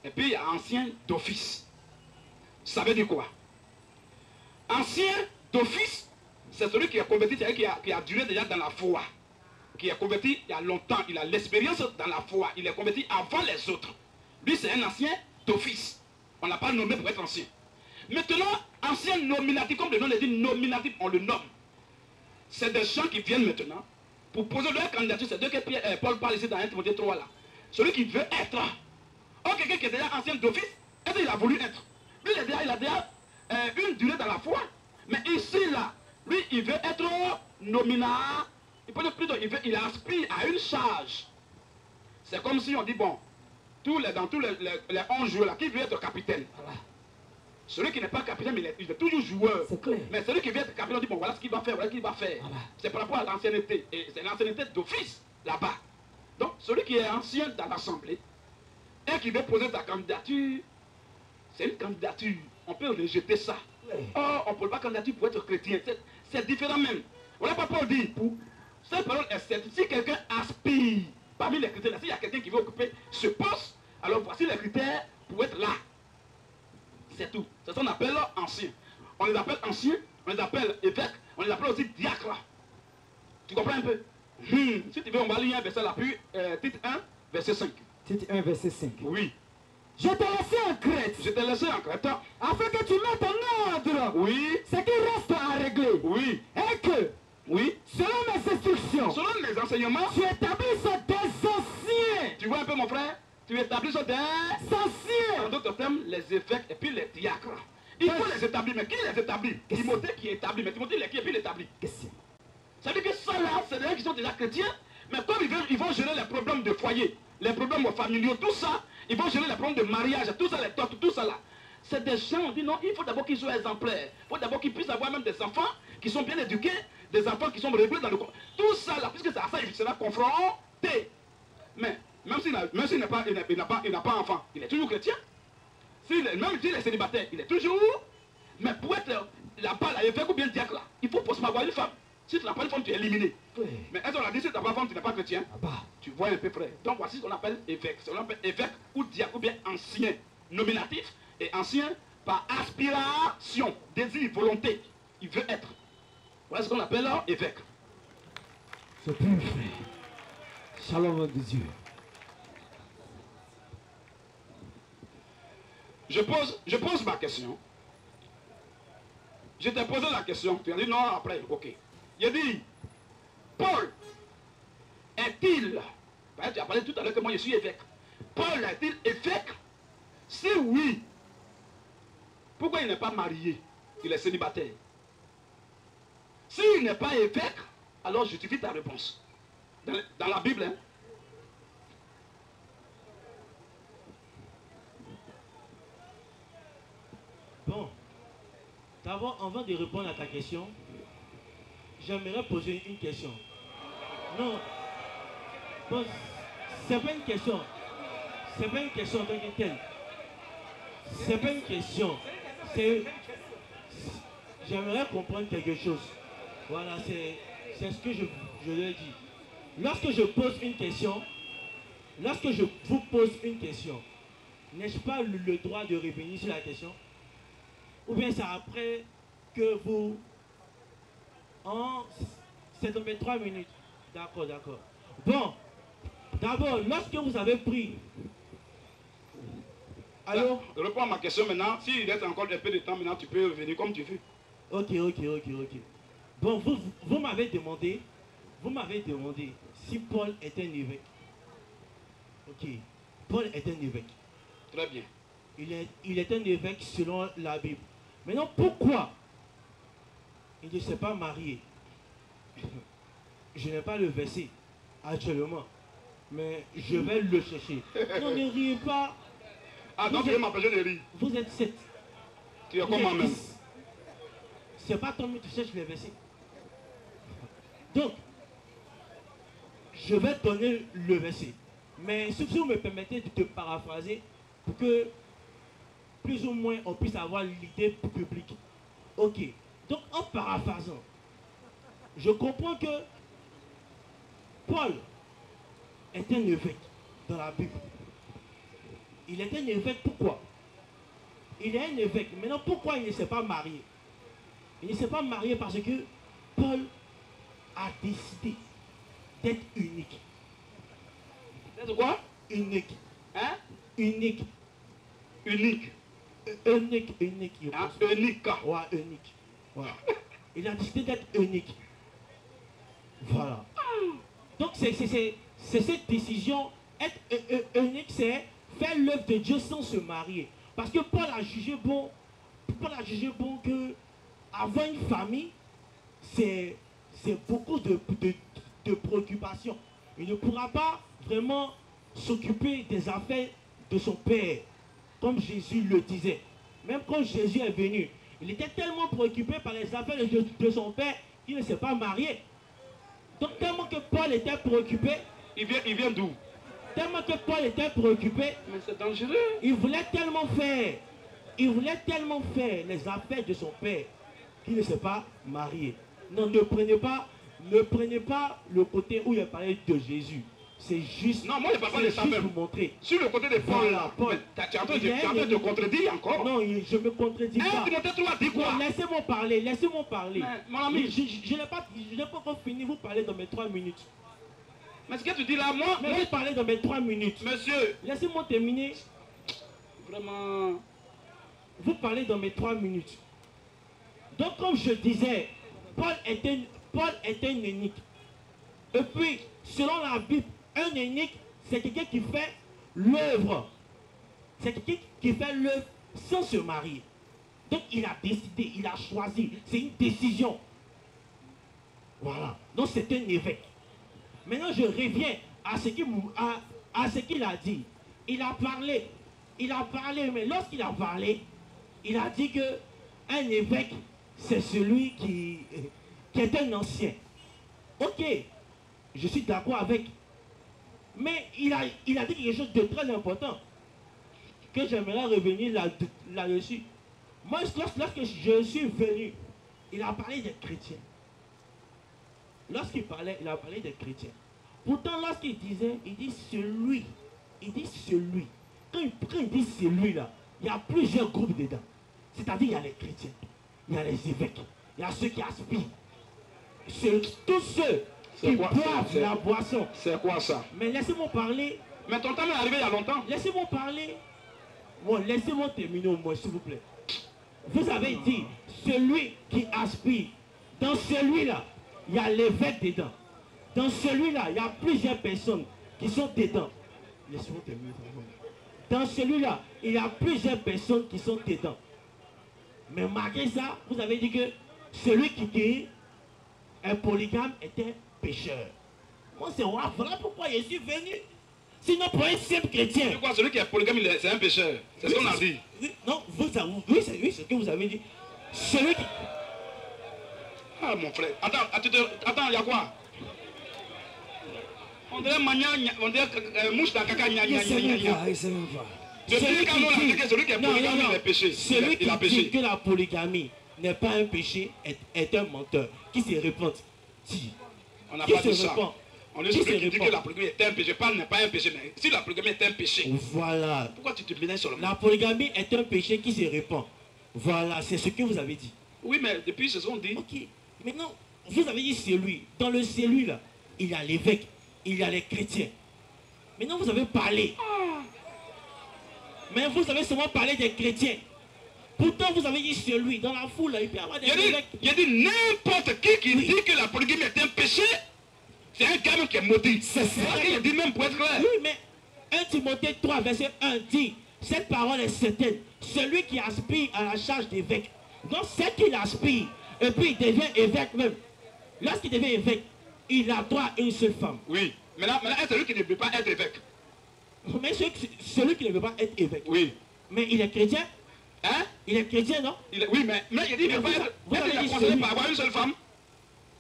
Speaker 1: Et puis il y a ancien d'office. Ça veut dire quoi? Ancien d'office, c'est celui qui est converti, qui a duré déjà dans la foi. Qui est converti il y a longtemps, il a l'expérience dans la foi, il est converti avant les autres. Lui c'est un ancien d'office. On ne l'a pas nommé pour être ancien. Maintenant, ancien nominatif, comme le nom le dit, nominatif, on le nomme. C'est des gens qui viennent maintenant pour poser leur candidature. C'est de que Paul parle ici dans 1 Timothée 3 là. Celui qui veut être, Or, quelqu'un qui est déjà ancien d'office, est-ce qu'il a voulu être? Lui, il a déjà une durée dans la foi. Mais ici, là, lui, il veut être nominal. Plutôt, il aspire à une charge. C'est comme si on dit, bon, dans tous les 11 joueurs là, qui veut être capitaine? Voilà. Celui qui n'est pas capitaine, mais il est toujours joueur.
Speaker 2: C'est clair.
Speaker 1: Mais celui qui vient être capitaine, on dit, bon, voilà ce qu'il va faire, voilà ce qu'il va faire. Voilà. C'est par rapport à l'ancienneté. Et c'est l'ancienneté d'office, là-bas. Donc, celui qui est ancien dans l'Assemblée, et qui veut poser sa candidature, c'est une candidature. On peut rejeter ça. Ouais. Or, on ne peut pas candidature pour être chrétien. C'est différent même. Voilà pas Paul dit, pour cette parole est certain. Si quelqu'un aspire, parmi les critères, s'il y a quelqu'un qui veut occuper ce poste, alors voici les critères pour être là. C'est tout. C'est ce qu'on appelle ancien. On les appelle anciens, on les appelle évêques, on les appelle aussi diacres. Tu comprends un peu? Si tu veux, on va lire un verset là, puis titre 1, verset 5.
Speaker 2: Titre 1, verset 5.
Speaker 1: Oui.
Speaker 2: Je t'ai laissé en Crète.
Speaker 1: Je t'ai laissé en Crète.
Speaker 2: Afin que tu mettes en ordre.
Speaker 1: Oui.
Speaker 2: Ce qui reste à régler.
Speaker 1: Oui.
Speaker 2: Et que,
Speaker 1: oui,
Speaker 2: selon mes instructions,
Speaker 1: selon mes enseignements,
Speaker 2: tu établisses des anciens.
Speaker 1: Tu vois un peu mon frère? Tu établisses des
Speaker 2: anciens.
Speaker 1: En d'autres termes, les évêques et puis les diacres. Il faut les établir. Mais qui les établit? Timothée qui établit. Mais Timothée, il est qui et puis il établit? Ça veut dire que ça là, c'est des gens qui sont déjà chrétiens, mais comme ils vont gérer les problèmes de foyer, les problèmes familiaux, tout ça, ils vont gérer les problèmes de mariage, tout ça, les torts, tout ça là. C'est des gens, on dit non, il faut d'abord qu'ils soient exemplaires. Il faut d'abord qu'ils puissent avoir même des enfants qui sont bien éduqués, des enfants qui sont réglés dans le corps. Tout ça là, puisque c'est à ça, il sera confronté. Mais même s'il n'a pas enfant, il est toujours chrétien. Même s'il est célibataire, il est toujours. Mais pour être là-bas, là, évêque ou bien diacre là, il faut forcément avoir une femme. Si tu n'as pas une femme, tu es éliminé. Oui. Mais est-ce qu'on a dit si tu n'as pas de femme, tu n'es pas chrétien? Ah bah. Tu vois un peu frère. Donc voici ce qu'on appelle évêque. C'est ce qu'on appelle évêque ou diacre ou bien ancien. Nominatif et ancien par aspiration, désir, volonté. Il veut être. Voilà ce qu'on appelle évêque.
Speaker 2: C'est plus frère. Shalom de Dieu.
Speaker 1: Je pose ma question. Je t'ai posé la question. Tu as dit non après. Ok. J'ai dit, Paul est-il, tu as parlé tout à l'heure que moi je suis évêque. Paul est-il évêque? Si oui, pourquoi il n'est pas marié? Il est célibataire. S'il n'est pas évêque, alors justifie ta réponse. Dans la Bible, hein?
Speaker 3: Bon, d'abord, avant de répondre à ta question, j'aimerais poser une question. Non, bon, c'est pas une question. C'est pas une question en tant que telle. C'est pas une question. C'est... J'aimerais comprendre quelque chose. Voilà, c'est ce que je lui ai dit. Lorsque je pose une question, lorsque je vous pose une question, n'ai-je pas le droit de revenir sur la question? Ou bien c'est après que vous... C'est dans mes 3 minutes. D'accord, d'accord. Bon, d'abord, lorsque vous avez pris...
Speaker 1: Alors, réponds à ma question maintenant. S'il reste encore un peu de temps maintenant, tu peux revenir comme tu veux.
Speaker 3: Ok. Bon, vous m'avez demandé si Paul est un évêque. Ok, Paul est un évêque.
Speaker 1: Très bien.
Speaker 3: Il est un évêque selon la Bible. Maintenant, pourquoi il ne s'est pas marié? Je n'ai pas le verset actuellement, mais je vais le chercher. Non, ne riez pas.
Speaker 1: Ah, donc tu veux m'empêcher de rire?
Speaker 3: Vous êtes 7.
Speaker 1: Tu es comme moi-même.
Speaker 3: C'est pas toi, mais tu cherches les versets. Donc, je vais donner le verset. Mais si vous me permettez de te paraphraser pour que plus ou moins on puisse avoir l'idée publique. Ok. Donc en paraphrasant, je comprends que Paul est un évêque dans la Bible. Il est un évêque, pourquoi? Il est un évêque. Maintenant, pourquoi il ne s'est pas marié? Il ne s'est pas marié parce que Paul a décidé d'être unique.
Speaker 1: D'être quoi?
Speaker 3: Unique.
Speaker 1: Hein?
Speaker 3: Unique.
Speaker 1: Unique.
Speaker 3: Unique.
Speaker 1: Unique.
Speaker 3: Ouais, unique. Voilà. Il a décidé d'être unique. Voilà. Donc c'est cette décision, être unique, c'est faire l'œuvre de Dieu sans se marier. Parce que Paul a jugé bon que avoir une famille, c'est beaucoup de préoccupations. Il ne pourra pas vraiment s'occuper des affaires de son père, comme Jésus le disait. Même quand Jésus est venu, il était tellement préoccupé par les affaires de son père qu'il ne s'est pas marié. Donc tellement que Paul était préoccupé,
Speaker 1: il vient d'où?
Speaker 3: Tellement que Paul était préoccupé,
Speaker 1: mais c'est dangereux.
Speaker 3: Il voulait tellement faire les affaires de son père qu'il ne s'est pas marié. Non, ne prenez pas le côté où il a parlé de Jésus. C'est juste,
Speaker 1: non, moi je ne parle pas de ça même.
Speaker 3: Vous montrer.
Speaker 1: Sur le côté de Paul,
Speaker 3: voilà, Paul.
Speaker 1: Tu es en train de te contredire encore.
Speaker 3: Non, je me contredis pas.
Speaker 1: Timothée 3 dit quoi?
Speaker 3: Laissez-moi parler.
Speaker 1: Mais, mon ami,
Speaker 3: je n'ai pas encore fini, vous parlez dans mes 3 minutes.
Speaker 1: Mais ce que tu dis là, moi
Speaker 3: vous parlez dans mes 3 minutes.
Speaker 1: Monsieur.
Speaker 3: Laissez-moi terminer.
Speaker 1: Vraiment.
Speaker 3: Vous parlez dans mes 3 minutes. Donc comme je disais, Paul était un eunuque. Et puis, selon la Bible, un eunuque, c'est quelqu'un qui fait l'œuvre. C'est quelqu'un qui fait l'œuvre sans se marier. Donc il a décidé, il a choisi. C'est une décision. Voilà. Donc c'est un évêque. Maintenant je reviens à ce qu'il a dit. Il a parlé, mais lorsqu'il a parlé, il a dit que un évêque, c'est celui qui est un ancien. Ok, je suis d'accord avec. Mais il a dit quelque chose de très important que j'aimerais revenir là-dessus. Moi, lorsque je suis venu, il a parlé des chrétiens. Lorsqu'il parlait, il a parlé des chrétiens. Pourtant, lorsqu'il disait, il dit celui. Quand il dit celui-là, il y a plusieurs groupes dedans. C'est-à-dire, il y a les chrétiens, il y a les évêques, il y a ceux qui aspirent. Tous ceux qui boivent la boisson.
Speaker 1: C'est quoi ça?
Speaker 3: Mais laissez-moi parler.
Speaker 1: Mais ton temps est arrivé il y a longtemps.
Speaker 3: Laissez-moi parler. Bon, laissez-moi terminer au moins, s'il vous plaît. Vous avez dit, celui qui aspire. Dans celui-là, il y a l'évêque dedans. Dans celui-là, il y a plusieurs personnes qui sont dedans. Laissez-moi terminer. Dans celui-là, il y a plusieurs personnes qui sont dedans. Mais malgré ça, vous avez dit que celui qui est polygame était pécheur. Moi, c'est voilà pourquoi je suis venu. Sinon, pour un simple chrétien.
Speaker 1: C'est quoi, celui qui est polygame, c'est un pécheur? C'est ce qu'on a dit.
Speaker 3: Non, oui, c'est ce que vous avez dit. Celui qui...
Speaker 1: Ah, mon frère. Attends, il y a quoi? On dirait mouche dans caca, gna gna gna gna. Celui qui est polygame, il a péché.
Speaker 3: Celui qui dit que la polygamie n'est pas un péché est un menteur. Qui se répand?
Speaker 1: On n'a pas dit ça. On dit celui qui dit que la polygamie est un péché. Je parle n'est pas un péché, mais si la polygamie est un péché.
Speaker 3: Voilà.
Speaker 1: Pourquoi tu te mélanges sur le mot?
Speaker 3: La polygamie est un péché qui se répand. Voilà, c'est ce que vous avez dit.
Speaker 1: Oui, mais depuis ce qu'on dit.
Speaker 3: Ok. Maintenant, vous avez dit celui. Dans le celui là, il y a l'évêque, il y a les chrétiens. Maintenant, vous avez parlé. Mais vous avez seulement parlé des chrétiens. Pourtant, vous avez dit celui. Dans la foule, là, il peut y avoir des évêques.
Speaker 1: Il a dit n'importe qui dit que la polygamie est un péché. C'est un gars qui est maudit. C'est ça. Il a dit même pour être clair.
Speaker 3: Oui, mais 1 Timothée 3, verset 1 dit, cette parole est certaine. Celui qui aspire à la charge d'évêque. Donc, c'est qu'il aspire. Et puis, il devient évêque même. Lorsqu'il devient évêque, il a droit à une seule femme.
Speaker 1: Oui. Maintenant, celui qui ne veut pas être évêque.
Speaker 3: Mais celui qui ne veut pas être évêque.
Speaker 1: Oui.
Speaker 3: Mais il est chrétien.
Speaker 1: Hein?
Speaker 3: Il est chrétien, non?
Speaker 1: Oui, mais il dit qu'il ne veut pas être. Il a conseillé par avoir une seule femme.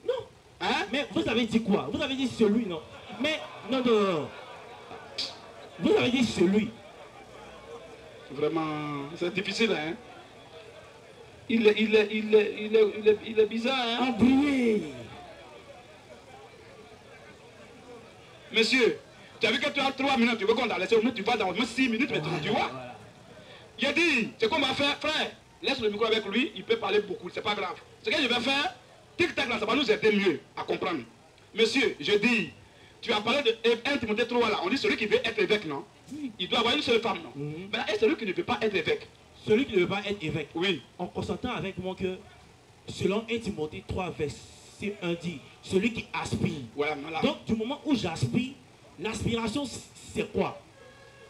Speaker 3: Non.
Speaker 1: Hein?
Speaker 3: Mais vous avez dit quoi? Vous avez dit celui, non? Mais, non. Vous avez dit celui.
Speaker 1: Vraiment, c'est difficile, hein? Il est bizarre, hein?
Speaker 3: Oublié.
Speaker 1: Monsieur, tu as vu que tu as 3 minutes, tu veux qu'on t'a laissé, tu vas dans au moins 6 minutes, mais tu vois. Il a dit, c'est qu'on va faire, frère, laisse le micro avec lui, il peut parler beaucoup, c'est pas grave. Ce que je vais faire, tic-tac là, ça va nous aider mieux à comprendre. Monsieur, je dis, tu as parlé de 1 Timothée 3 là, on dit celui qui veut être évêque, non? Il doit avoir une seule femme, non? Maintenant, est-ce celui qui ne veut pas être évêque?
Speaker 3: Celui qui ne veut pas être évêque.
Speaker 1: Oui.
Speaker 3: En constatant avec moi que, selon 1 Timothée 3, verset 1 dit, celui qui aspire.
Speaker 1: Voilà, voilà.
Speaker 3: Donc, du moment où j'aspire, l'aspiration, c'est quoi?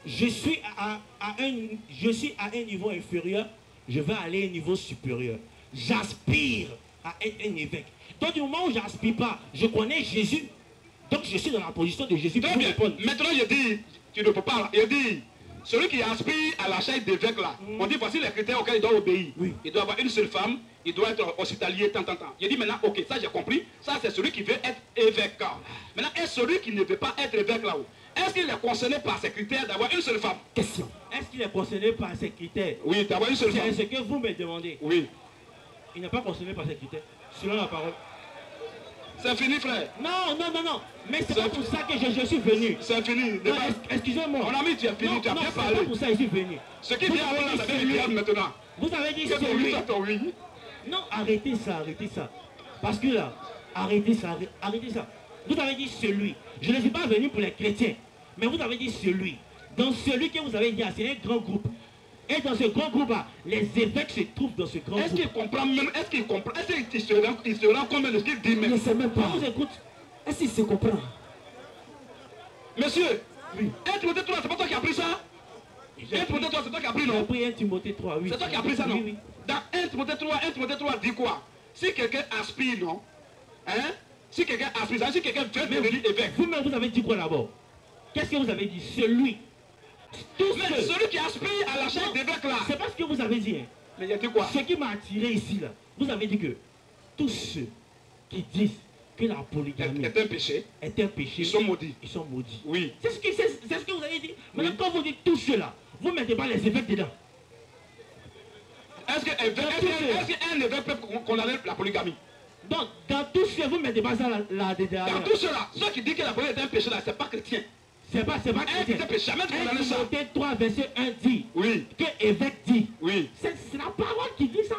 Speaker 3: je suis à un niveau inférieur, je vais aller à un niveau supérieur. J'aspire à être un évêque. Donc du moment où je n'aspire pas, je connais Jésus. Donc je suis dans la position de Jésus.
Speaker 1: Très bien. Maintenant, je dis, tu ne peux pas. Il dit, celui qui aspire à la chaise d'évêque là, on dit voici les critères auxquels il doit obéir.
Speaker 3: Oui.
Speaker 1: Il doit avoir une seule femme, il doit être hospitalier, tant. Il dit maintenant, ok, ça j'ai compris, ça c'est celui qui veut être évêque. Maintenant, est-ce celui qui ne veut pas être évêque là-haut? Est-ce qu'il est concerné par ces critères d'avoir une seule femme?
Speaker 3: Question. Est-ce qu'il est concerné par ces critères?
Speaker 1: Oui, d'avoir une seule femme.
Speaker 3: C'est ce que vous me demandez.
Speaker 1: Oui.
Speaker 3: Il n'est pas concerné par ces critères, selon la parole.
Speaker 1: C'est fini, frère.
Speaker 3: Non. Mais c'est pas pour ça que je suis venu.
Speaker 1: C'est fini.
Speaker 3: Excusez-moi.
Speaker 1: Mon ami, tu as fini, tu as bien parlé.
Speaker 3: C'est pas pour ça que je suis venu.
Speaker 1: Ce qui vient avant, ça vient bien maintenant.
Speaker 3: Vous avez dit
Speaker 1: c'est
Speaker 3: celui.
Speaker 1: Oui.
Speaker 3: Non, arrêtez ça. Parce que là, arrêtez ça. Vous avez dit celui. Je ne suis pas venu pour les chrétiens. Mais vous avez dit celui. Dans celui que vous avez dit, c'est un grand groupe. Et dans ce grand groupe-là, les évêques se trouvent dans ce grand groupe.
Speaker 1: Est-ce qu'il comprend même? Est-ce qu'il comprend? Est-ce qu'il se rend compte de ce qu'il dit même?
Speaker 2: Je ne sais même pas.
Speaker 3: On vous écoute.
Speaker 2: Est-ce qu'il se comprend?
Speaker 1: Monsieur,
Speaker 3: Oui.
Speaker 1: 1 Timothée 3, c'est pas toi qui as pris ça? 1 Timothée 3, c'est toi qui as pris, non?
Speaker 3: J'ai pris 1 Timothée 3, oui.
Speaker 1: C'est toi qui as pris ça, non?
Speaker 3: Oui.
Speaker 1: Dans 1 Timothée 3 dit quoi? Si quelqu'un aspire, non? Hein? Si quelqu'un aspire, si quelqu'un veut devenir évêque.
Speaker 3: Vous-même, vous avez dit quoi d'abord? Qu'est-ce que vous avez dit? Celui.
Speaker 1: Mais celui qui aspire à la chaise d'évêque là.
Speaker 3: C'est pas ce que vous avez dit. Hein.
Speaker 1: Mais il y a dit quoi?
Speaker 3: Ce qui m'a attiré ici, là, vous avez dit que tous ceux qui disent que la polygamie
Speaker 1: est un péché. Ils sont maudits.
Speaker 3: Ils sont maudits.
Speaker 1: Oui.
Speaker 3: C'est ce que vous avez dit. Maintenant, quand vous dites tous ceux-là, vous ne mettez pas les évêques dedans.
Speaker 1: Est-ce qu'un évêque peut condamner la polygamie?
Speaker 3: Donc, dans tous ceux, vous ne mettez pas ça là dedans.
Speaker 1: Dans tout cela, ceux qui disent que la polygamie est un péché là, c'est pas chrétien.
Speaker 3: C'est pas chrétien.
Speaker 1: Jamais tu condamnes ça.
Speaker 3: Timothée 3, verset 1 dit
Speaker 1: Oui.
Speaker 3: que évêque dit.
Speaker 1: Oui.
Speaker 3: C'est la parole qui dit ça.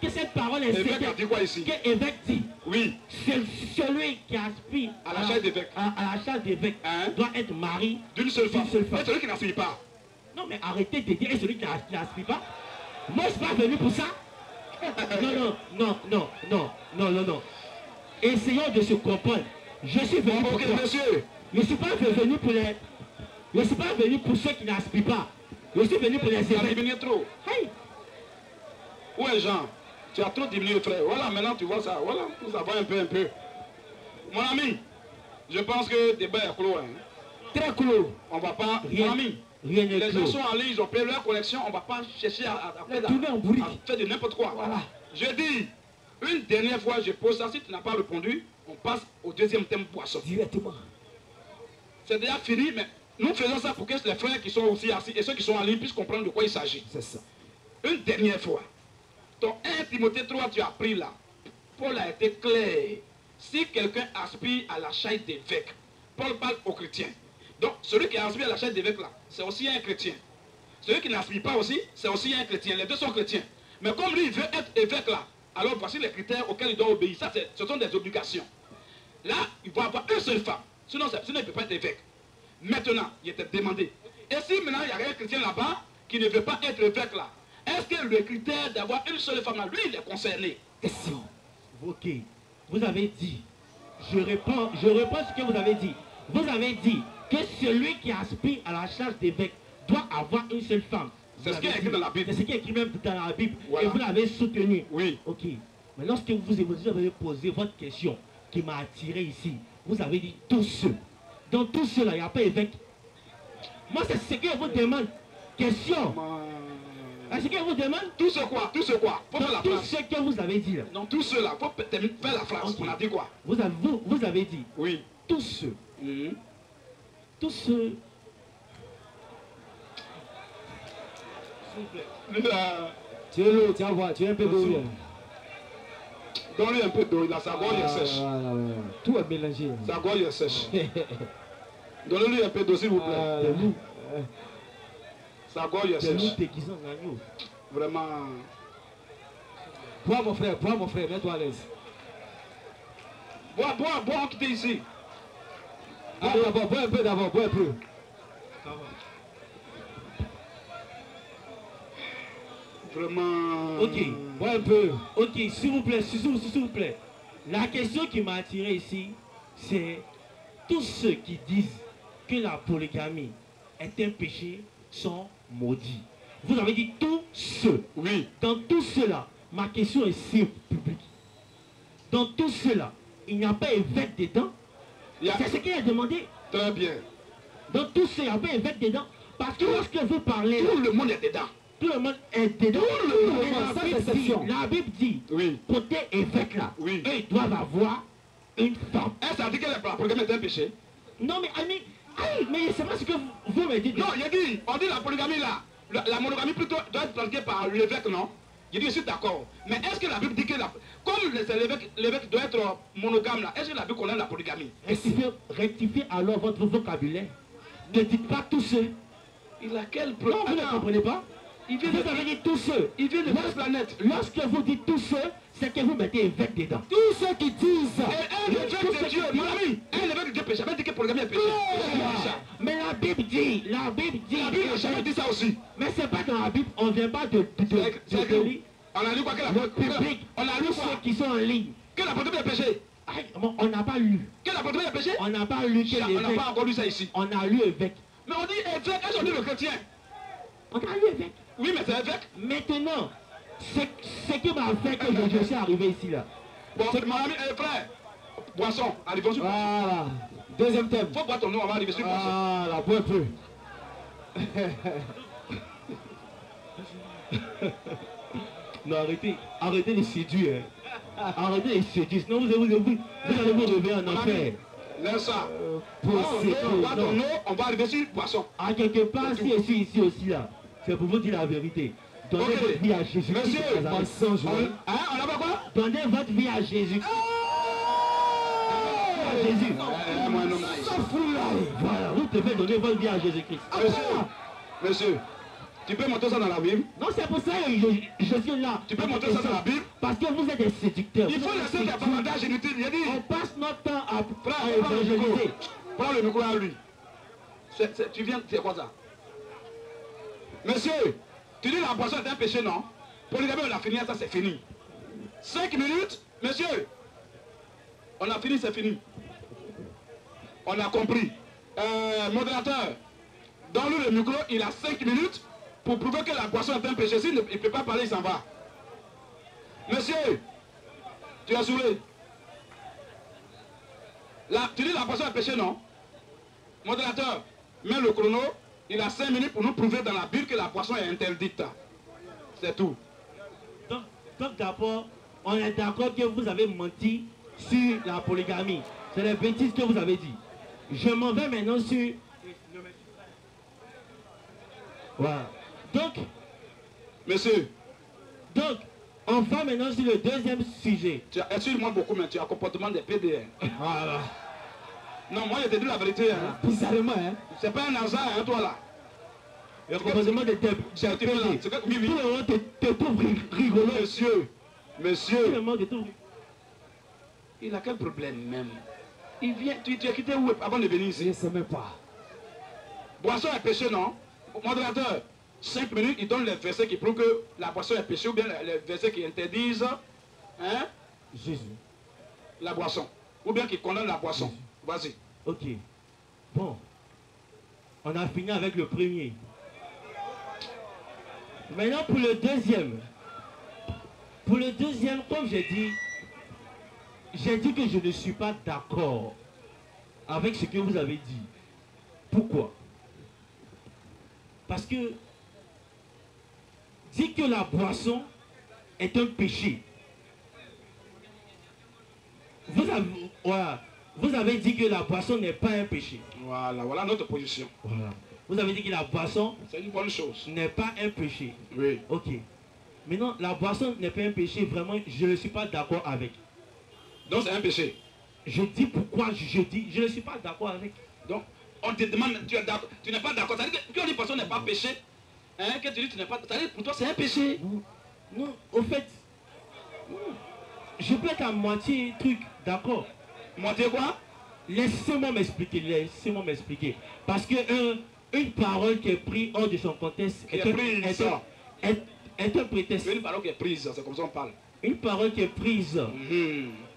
Speaker 3: Que cette parole est
Speaker 1: évêque a dit quoi ici?
Speaker 3: Que évêque dit.
Speaker 1: Oui.
Speaker 3: Celui qui aspire
Speaker 1: à la chaise d'évêque.
Speaker 3: À la chaise d'évêque doit être mari
Speaker 1: d'une seule femme. Et celui qui n'aspire pas.
Speaker 3: Non mais arrêtez de dire et celui qui n'aspire pas. Moi je suis pas venu pour ça. Non. Essayons de se comprendre. Je suis venu pour toi.
Speaker 1: Monsieur.
Speaker 3: Je ne suis pas venu pour les. Je ne suis pas venu pour ceux qui n'aspirent pas. Je suis venu pour les évêques.
Speaker 1: Tu as diminué trop.
Speaker 3: Hey.
Speaker 1: Où est Jean? Tu as trop diminué, frère. Voilà, maintenant tu vois ça. Voilà, nous avons un peu. Mon ami, je pense que le débat est clos. Hein.
Speaker 3: Très clos.
Speaker 1: On va pas.
Speaker 3: Rien,
Speaker 1: mon ami,
Speaker 3: rien n'est
Speaker 1: les
Speaker 3: clos.
Speaker 1: gens sont en ligne, ils ont payé leur connexion. On ne va pas chercher à faire de n'importe quoi.
Speaker 3: Voilà.
Speaker 1: Je dis, une dernière fois, je pose ça. Si tu n'as pas répondu, on passe au deuxième thème poisson.
Speaker 2: Directement.
Speaker 1: C'est déjà fini, mais nous faisons ça pour que les frères qui sont aussi assis et ceux qui sont en ligne puissent comprendre de quoi il s'agit.
Speaker 2: C'est ça.
Speaker 1: Une dernière fois. Ton 1 Timothée 3, tu as pris là. Paul a été clair. Si quelqu'un aspire à la chaise d'évêque, Paul parle aux chrétiens. Donc, celui qui aspire à la chaise d'évêque là, c'est aussi un chrétien. Celui qui n'aspire pas aussi, c'est aussi un chrétien. Les deux sont chrétiens. Mais comme lui, il veut être évêque là, alors voici les critères auxquels il doit obéir. Ça, ce sont des obligations. Là, il va avoir une seule femme. Sinon il ne peut pas être évêque. Maintenant, il était demandé. Et si maintenant, il y a un chrétien là-bas qui ne veut pas être évêque là, est-ce que le critère d'avoir une seule femme là, lui, il est concerné?
Speaker 3: Question. Ok. Vous avez dit. Je réponds ce que vous avez dit. Vous avez dit que celui qui aspire à la charge d'évêque doit avoir une seule femme.
Speaker 1: C'est ce qui est écrit dans la Bible.
Speaker 3: C'est ce qui est écrit même dans la Bible.
Speaker 1: Voilà.
Speaker 3: Et vous l'avez soutenu.
Speaker 1: Oui.
Speaker 3: Ok. Mais lorsque vous avez posé votre question qui m'a attiré ici, vous avez dit tous ceux. Dans tous ceux-là, il n'y a pas évêque. Moi, c'est ce que je vous demande. Question. Est-ce que je vous demande?
Speaker 1: Tout ce quoi? Faut faire la
Speaker 3: tout
Speaker 1: phrase.
Speaker 3: ce que vous avez dit là.
Speaker 1: Non, tout cela, faut faire la phrase.
Speaker 3: Okay.
Speaker 1: On a dit quoi?
Speaker 3: Vous avez dit.
Speaker 1: Oui.
Speaker 3: Tous ceux. Tous ceux. S'il vous plaît.
Speaker 2: Tu es l'eau, tu vas voir, tu es un peu d'eau.
Speaker 1: Donne-lui un peu d'eau, il a sa gorge est sèche.
Speaker 2: Tout est mélangé.
Speaker 1: Sa gorge est sèche. Donnez-lui un peu d'eau, s'il vous plaît. Sa gorge est sèche. Vraiment.
Speaker 2: Bois mon frère, mets-toi à l'aise.
Speaker 1: Bois, on quitte ici.
Speaker 2: Bois un peu d'abord, bois un peu.
Speaker 1: Vraiment.
Speaker 3: Ok.
Speaker 2: Bois un peu.
Speaker 3: Ok, s'il vous plaît. La question qui m'a attiré ici, c'est tous ceux qui disent que la polygamie est un péché sont maudits. Vous avez dit tous ceux.
Speaker 1: Oui.
Speaker 3: Dans tout cela, ma question est si publique. Dans tout cela, il n'y a pas évêque dedans. C'est ce qu'il a demandé.
Speaker 1: Très bien.
Speaker 3: Dans tout cela, il n'y a pas évêque dedans. Parce que lorsque vous parlez...
Speaker 1: Tout le monde est dedans.
Speaker 3: Tout le monde est dedans.
Speaker 1: Tout le monde,
Speaker 3: Et
Speaker 2: sans exception.
Speaker 3: la Bible dit,
Speaker 1: Oui.
Speaker 3: côté évêque là,
Speaker 1: Oui.
Speaker 3: eux, ils doivent avoir une femme.
Speaker 1: Est-ce que ça dit que la polygamie est un péché?
Speaker 3: Non mais ami, mais c'est pas ce que vous me dites.
Speaker 1: Non, il a dit, on dit la polygamie là. La monogamie plutôt doit être pratiquée par l'évêque, non? Il dit, je suis d'accord. Mais est-ce que la Bible dit que comme l'évêque doit être monogame là, est-ce que la Bible condamne la polygamie?
Speaker 3: Rectifiez alors votre vocabulaire. Ne dites pas tous ceux.
Speaker 1: Il a quel
Speaker 3: Non,
Speaker 1: problème?
Speaker 3: vous ne comprenez pas. Vous avez dit tous ceux.
Speaker 1: Il vient de notre planète.
Speaker 3: Lorsque vous dites tous ceux, c'est que vous mettez évêque dedans.
Speaker 2: Tous ceux qui disent
Speaker 1: Et un évêque de Dieu, mon ami, un évêque de Dieu péché. Jamais dit que polygamie est péché.
Speaker 3: Mais la Bible dit,
Speaker 1: La Bible n'a jamais dit ça aussi.
Speaker 3: mais c'est pas dans la Bible, on ne vient pas de lire.
Speaker 1: On a lu quoi que la
Speaker 3: Le public,
Speaker 1: on a lu
Speaker 3: tous
Speaker 1: quoi?
Speaker 3: ceux qui sont en ligne.
Speaker 1: Que la polygamie est péché.
Speaker 3: Aïe, on n'a pas lu.
Speaker 1: Que la polygamie est péché.
Speaker 3: On n'a pas lu que
Speaker 1: On n'a
Speaker 3: l'évêque.
Speaker 1: pas encore lu ça ici.
Speaker 3: On a lu évêque.
Speaker 1: Mais on dit évêque, est-ce qu'on dit le chrétien?
Speaker 3: On a lu évêque.
Speaker 1: Oui, mais c'est évêque.
Speaker 3: Maintenant, ce qui m'a fait que je suis arrivé ici là.
Speaker 1: Bon, mon ami, frère, boisson, arrivons sur boisson.
Speaker 2: Voilà. Deuxième thème.
Speaker 1: Faut boire ton nom, on va arriver sur boisson.
Speaker 2: Voilà, bois un peu.
Speaker 3: Non, arrêtez les séduire. Arrêtez les séduire. Sinon vous allez vous lever en enfer.
Speaker 1: Laisse ça.
Speaker 3: Posséder,
Speaker 1: On boit ton
Speaker 3: non.
Speaker 1: nom, on va arriver sur boisson.
Speaker 3: À quelque part, si je suis ici aussi là, c'est pour vous dire la vérité. Donnez
Speaker 1: Ok.
Speaker 3: votre vie à Jésus.
Speaker 1: Monsieur, on a pas quoi?
Speaker 3: Donnez votre vie à Jésus. À Jésus.
Speaker 1: Moi, non.
Speaker 3: Voilà, vous devez donner votre vie à Jésus-Christ.
Speaker 1: Monsieur, tu peux monter ça dans la Bible?
Speaker 3: Non, c'est pour ça que je suis là.
Speaker 1: Tu peux monter ça dans la Bible?
Speaker 3: Parce que vous êtes des séducteurs.
Speaker 1: Il faut laisser la parentage inutile. Il a dit,
Speaker 3: On passe notre temps à
Speaker 1: prends le micro.
Speaker 3: évangéliser.
Speaker 1: Prends le micro à lui. Tu viens, c'est quoi ça? Monsieur, tu dis la boisson est un péché, non? Polygamie, on a fini, ça c'est fini. 5 minutes, monsieur. On a fini, c'est fini. On a compris. Modérateur, donne-lui le micro, il a 5 minutes pour prouver que la boisson est un péché. S'il ne peut pas parler, il s'en va. Monsieur, tu as saoulé. Tu dis la boisson est péché, non? Modérateur, mets le chrono, il a 5 minutes pour nous prouver dans la Bible que la boisson est interdite. C'est tout.
Speaker 3: Donc d'abord, on est d'accord que vous avez menti sur la polygamie. C'est les bêtises que vous avez dit. Je m'en vais maintenant sur... Voilà. Donc,
Speaker 1: Monsieur,
Speaker 3: on va maintenant sur le deuxième sujet.
Speaker 1: excuse-moi beaucoup, mais tu as un comportement des PDR.
Speaker 3: Voilà.
Speaker 1: Non, moi, je te dis la vérité. Hein.
Speaker 2: Bizarrement, hein.
Speaker 1: C'est pas un hasard, hein, toi là.
Speaker 3: Le comportement de
Speaker 1: C'est un type là. C'est que, oui,
Speaker 3: tout
Speaker 1: oui.
Speaker 3: le monde te trouve rigolo.
Speaker 1: Monsieur,
Speaker 3: Tout le
Speaker 1: monsieur,
Speaker 3: monde te trouve...
Speaker 1: il a quel problème même? Il vient, tu as quitté où avant de venir
Speaker 2: Je
Speaker 1: ici?
Speaker 2: ne sais même pas.
Speaker 1: Boisson est péché, non? Modérateur, 5 minutes, il donne les versets qui prouvent que la boisson est péché ou bien les versets qui interdisent hein,
Speaker 2: Jésus.
Speaker 1: la boisson. Ou bien qui condamnent la boisson. Vas-y.
Speaker 3: Ok. Bon. On a fini avec le premier. Maintenant pour le deuxième. Pour le deuxième, comme j'ai dit que je ne suis pas d'accord avec ce que vous avez dit. Pourquoi? Parce que dire que la boisson est un péché. Vous avez dit que la boisson n'est pas un péché.
Speaker 1: Voilà notre position.
Speaker 3: Voilà. Vous avez dit que la boisson
Speaker 1: C'est une bonne chose.
Speaker 3: n'est pas un péché.
Speaker 1: Oui.
Speaker 3: Ok. Maintenant, la boisson n'est pas un péché, vraiment, je ne suis pas d'accord avec.
Speaker 1: Donc c'est un péché.
Speaker 3: Je dis pourquoi je dis, je ne suis pas d'accord avec.
Speaker 1: Donc on te demande, tu n'es pas d'accord. C'est-à-dire que quand une personne n'est pas péché, hein, que tu dis tu n'es pas. C'est-à-dire pour toi c'est un péché.
Speaker 3: Non, au fait, je peux être à moitié truc, d'accord.
Speaker 1: Moitié quoi?
Speaker 3: Laissez-moi m'expliquer. Parce que une parole qui est prise hors de son contexte est un prétexte.
Speaker 1: Une parole qui est prise, c'est comme ça on parle.
Speaker 3: Une parole qui est prise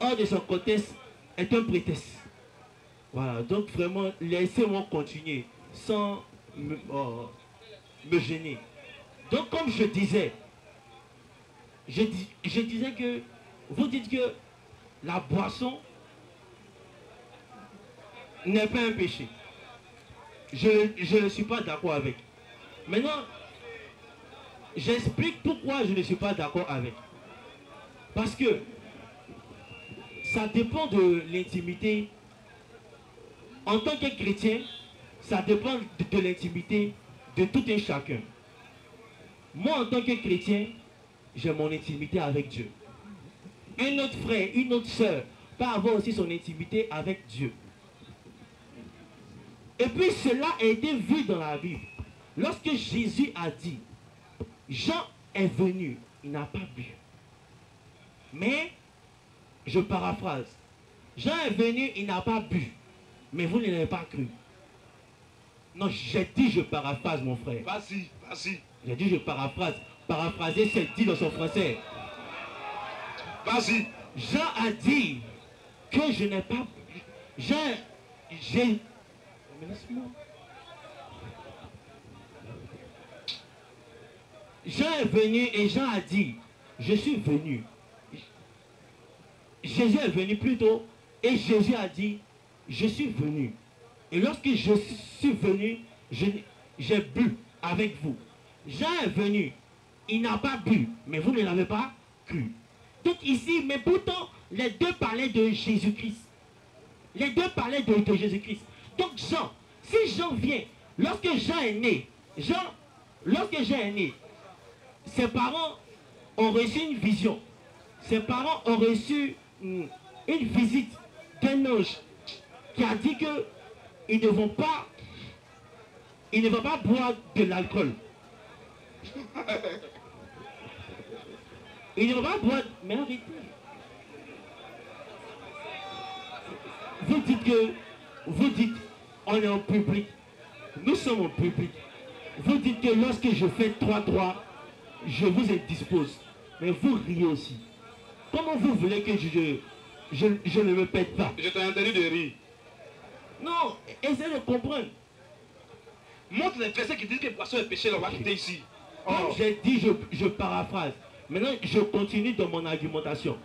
Speaker 3: hors de son contexte est un prétexte. Voilà, donc vraiment, laissez-moi continuer sans me gêner. Donc comme je disais, je disais que vous dites que la boisson n'est pas un péché. Je ne suis pas d'accord avec. Maintenant, j'explique pourquoi je ne suis pas d'accord avec. Parce que ça dépend de l'intimité. En tant que chrétien, ça dépend de l'intimité de tout un chacun. Moi, en tant que chrétien, j'ai mon intimité avec Dieu. Un autre frère, une autre sœur peut avoir aussi son intimité avec Dieu. Et puis cela a été vu dans la Bible. Lorsque Jésus a dit, Jean est venu, il n'a pas bu. Mais, je paraphrase, Jean est venu, il n'a pas bu. Mais vous ne l'avez pas cru. Non, j'ai dit je paraphrase mon frère.
Speaker 1: Vas-y, vas-y.
Speaker 3: J'ai dit je paraphrase. Paraphraser, c'est dit dans son français.
Speaker 1: Vas-y.
Speaker 3: Jean a dit que je n'ai pas... J'ai... Mais laisse-moi. Jean est venu et Jean a dit, je suis venu. Jésus est venu plutôt et Jésus a dit, je suis venu. Et lorsque je suis venu, j'ai bu avec vous. Jean est venu, il n'a pas bu, mais vous ne l'avez pas cru. Donc ici, mais pourtant, les deux parlaient de Jésus-Christ. Les deux parlaient de Jésus-Christ. Donc Jean, si Jean vient, lorsque Jean est né, lorsque Jean est né, ses parents ont reçu une vision. Ses parents ont reçu une visite d'un ange qui a dit que ils ne vont pas boire de l'alcool. Ils ne vont pas boire, mais arrêtez. Vous dites, on est en public. Nous sommes en public. Vous dites que lorsque je fais 3-3, je vous indispose. Mais vous riez aussi. Comment vous voulez que je ne me pète pas?
Speaker 1: Je t'ai interdit de rire.
Speaker 3: Non, essayez de comprendre.
Speaker 1: Montre les versets qui disent que le poisson est péché, on va quitter ici.
Speaker 3: Comme j'ai dit, je paraphrase. Maintenant, je continue dans mon argumentation.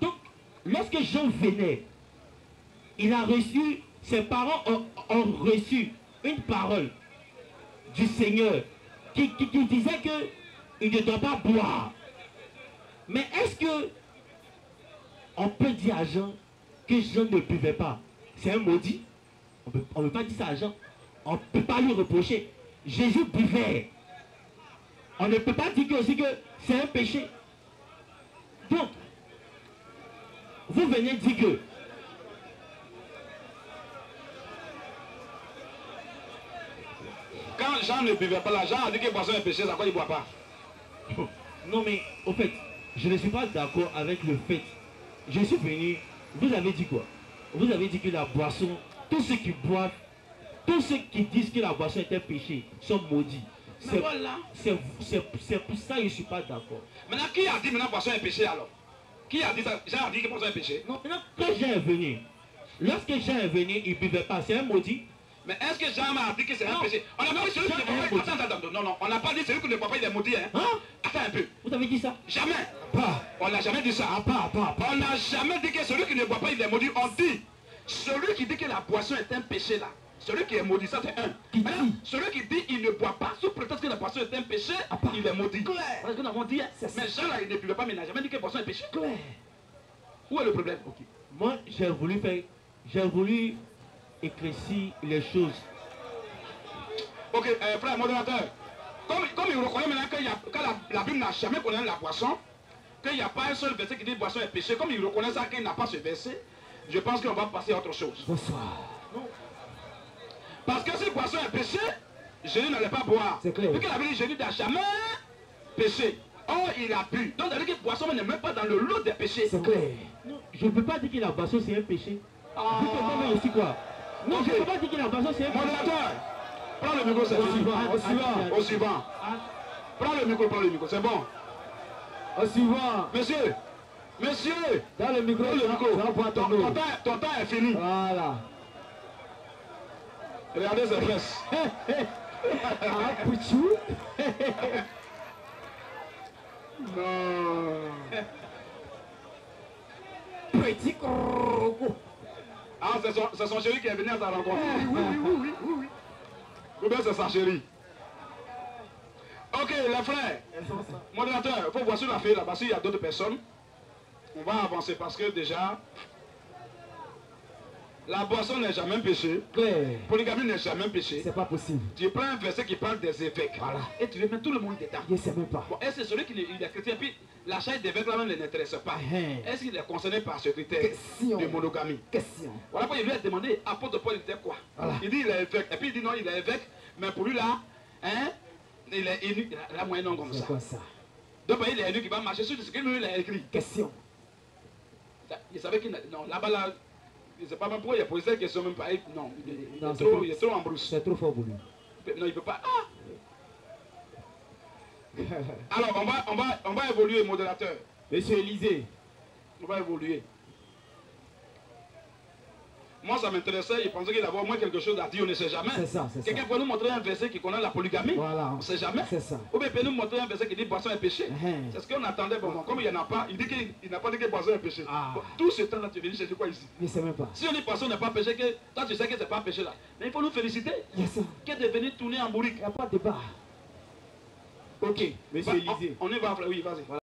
Speaker 3: Donc, lorsque Jean venait, il a reçu, ses parents ont reçu une parole du Seigneur qui disait qu'il ne doit pas boire. Mais est-ce que on peut dire à Jean que Jean ne buvait pas? C'est un maudit. On ne peut pas dire ça à Jean. On ne peut pas lui reprocher. Jésus buvait. On ne peut pas dire aussi que c'est un péché. Donc, vous venez dire que
Speaker 1: quand Jean ne buvait pas, là, Jean a dit que le poisson est péché, c'est quoi il ne boit pas?
Speaker 3: non mais, au fait, je ne suis pas d'accord avec le fait. Je suis venu, vous avez dit quoi? Vous avez dit que la boisson, tous ceux qui boivent, tous ceux qui disent que la boisson est un péché, sont maudits. C'est
Speaker 1: voilà.
Speaker 3: pour ça que je ne suis pas d'accord.
Speaker 1: Maintenant, qui a dit que la boisson est péché alors? Qui a dit ça? Jean a dit que la boisson est péché?
Speaker 3: Non, maintenant, quand Jean est venu, lorsque Jean est venu, il ne buvait pas, c'est un maudit.
Speaker 1: Mais est-ce que Jean m'a dit que c'est un péché? On n'a pas dit celui qui ne boit pas. Attends, non, on n'a pas dit celui qui ne boit pas, il est maudit, hein? Attends un peu.
Speaker 3: Vous avez dit ça?
Speaker 1: Jamais. On n'a jamais dit ça. On n'a jamais dit que celui qui ne boit pas, il est maudit. On dit, celui qui dit que la boisson est un péché là, celui qui est maudit, ça c'est un. Maintenant, celui qui dit qu'il ne boit pas, sous prétexte que la boisson est un péché, il est maudit. Claire. Parce que nous avons dit, mais Jean là, il ne buvait pas, mais il n'a jamais dit que la boisson est péché.
Speaker 3: Claire.
Speaker 1: Où est le problème?
Speaker 3: Moi, j'ai voulu éclaircir les choses.
Speaker 1: Ok, frère modérateur, comme il reconnaît maintenant que la Bible n'a jamais connu la boisson, qu'il n'y a pas un seul verset qui dit boisson est péché, comme il reconnaît ça qu'il n'a pas ce verset, je pense qu'on va passer à autre chose.
Speaker 2: Bonsoir.
Speaker 1: Non. Parce que si boisson est péché, Jésus n'allait pas boire.
Speaker 2: C'est clair.
Speaker 1: Parce que la Bible dit Jésus n'a jamais péché. Or, il a bu. Donc, ça veut dire que boisson n'est même pas dans le lot des péchés.
Speaker 2: C'est clair.
Speaker 3: Non, je ne peux pas dire que la boisson c'est un péché. Vous comprenez aussi quoi? Non,
Speaker 1: Ok.
Speaker 3: je ne peux pas dire que la boisson c'est un péché.
Speaker 1: Modérateur, prends le micro, c'est bon. Au suivant. Prends le micro, c'est bon.
Speaker 2: Au suivant.
Speaker 1: Monsieur,
Speaker 2: Dans le micro,
Speaker 1: prends le micro.
Speaker 2: tu vas prendre ton eau.
Speaker 1: Ton temps est fini.
Speaker 2: Voilà.
Speaker 1: Regardez ses fesses.
Speaker 2: Ah, Pouchou.
Speaker 1: Non.
Speaker 2: Petit croco.
Speaker 1: Ah, c'est son chéri qui est venu à sa rencontre. Oui. Ou bien c'est sa chérie. Ok, les frères. Modérateur, il faut voir sur la feuille là-bas. S'il y a d'autres personnes, on va avancer parce que déjà, la boisson n'est jamais péché.
Speaker 2: Claire.
Speaker 1: Polygamie n'est jamais péché.
Speaker 2: C'est pas possible.
Speaker 1: Tu prends un verset qui parle des évêques.
Speaker 2: Voilà.
Speaker 1: Et tu veux mettre tout le monde dedans.
Speaker 2: Je ne sais même pas.
Speaker 1: Bon, est-ce que celui qui est chrétien, puis la chaîne d'évêques là-même ne l'intéresse pas? Est-ce qu'il est concerné par ce critère
Speaker 2: Question.
Speaker 1: de monogamie?
Speaker 2: Question.
Speaker 1: Voilà pourquoi il lui a demandé, apôtre Paul, il était quoi?
Speaker 2: Voilà.
Speaker 1: Il dit il est évêque. Et puis il dit non, il est évêque, mais pour lui là, hein, il est élu, il a moyen nom comme
Speaker 2: C'est
Speaker 1: ça.
Speaker 2: quoi ça?
Speaker 1: Donc il est élu qui va marcher sur ce qu'il lui a écrit.
Speaker 2: Question.
Speaker 1: Il savait qu'il non, là-bas là, je ne sais pas même pourquoi il a posé cette question même pas. Non,
Speaker 2: Non,
Speaker 1: il est trop en brousse.
Speaker 2: C'est trop fort pour lui.
Speaker 1: Non, il ne peut pas. Ah! Alors, on va évoluer, modérateur.
Speaker 2: Monsieur Élisée.
Speaker 1: On va évoluer. Moi, ça m'intéressait. Je pensais qu'il avait au moins quelque chose à dire. On ne sait jamais.
Speaker 2: C'est ça, c'est ça.
Speaker 1: Quelqu'un peut nous montrer un verset qui connaît la polygamie.
Speaker 2: Voilà.
Speaker 1: On ne sait jamais.
Speaker 2: C'est ça.
Speaker 1: Ou bien peut nous montrer un verset qui dit boisson est péché. C'est ce qu'on attendait. Bon, comme il n'y en a pas, il dit qu'il n'a pas dit que boisson est péché.
Speaker 2: Ah.
Speaker 1: Bon, tout ce temps-là, tu es venu chercher quoi ici?
Speaker 2: Je ne sais même pas.
Speaker 1: Si on dit boisson n'est pas péché, que toi tu sais que ce n'est pas péché là. Mais il faut nous féliciter.
Speaker 2: Yes, sir.
Speaker 1: Que de venir tourner en bourrique.
Speaker 2: Il n'y a pas de débat.
Speaker 1: Ok.
Speaker 2: Monsieur Élisée.
Speaker 1: On y va, oui, vas-y.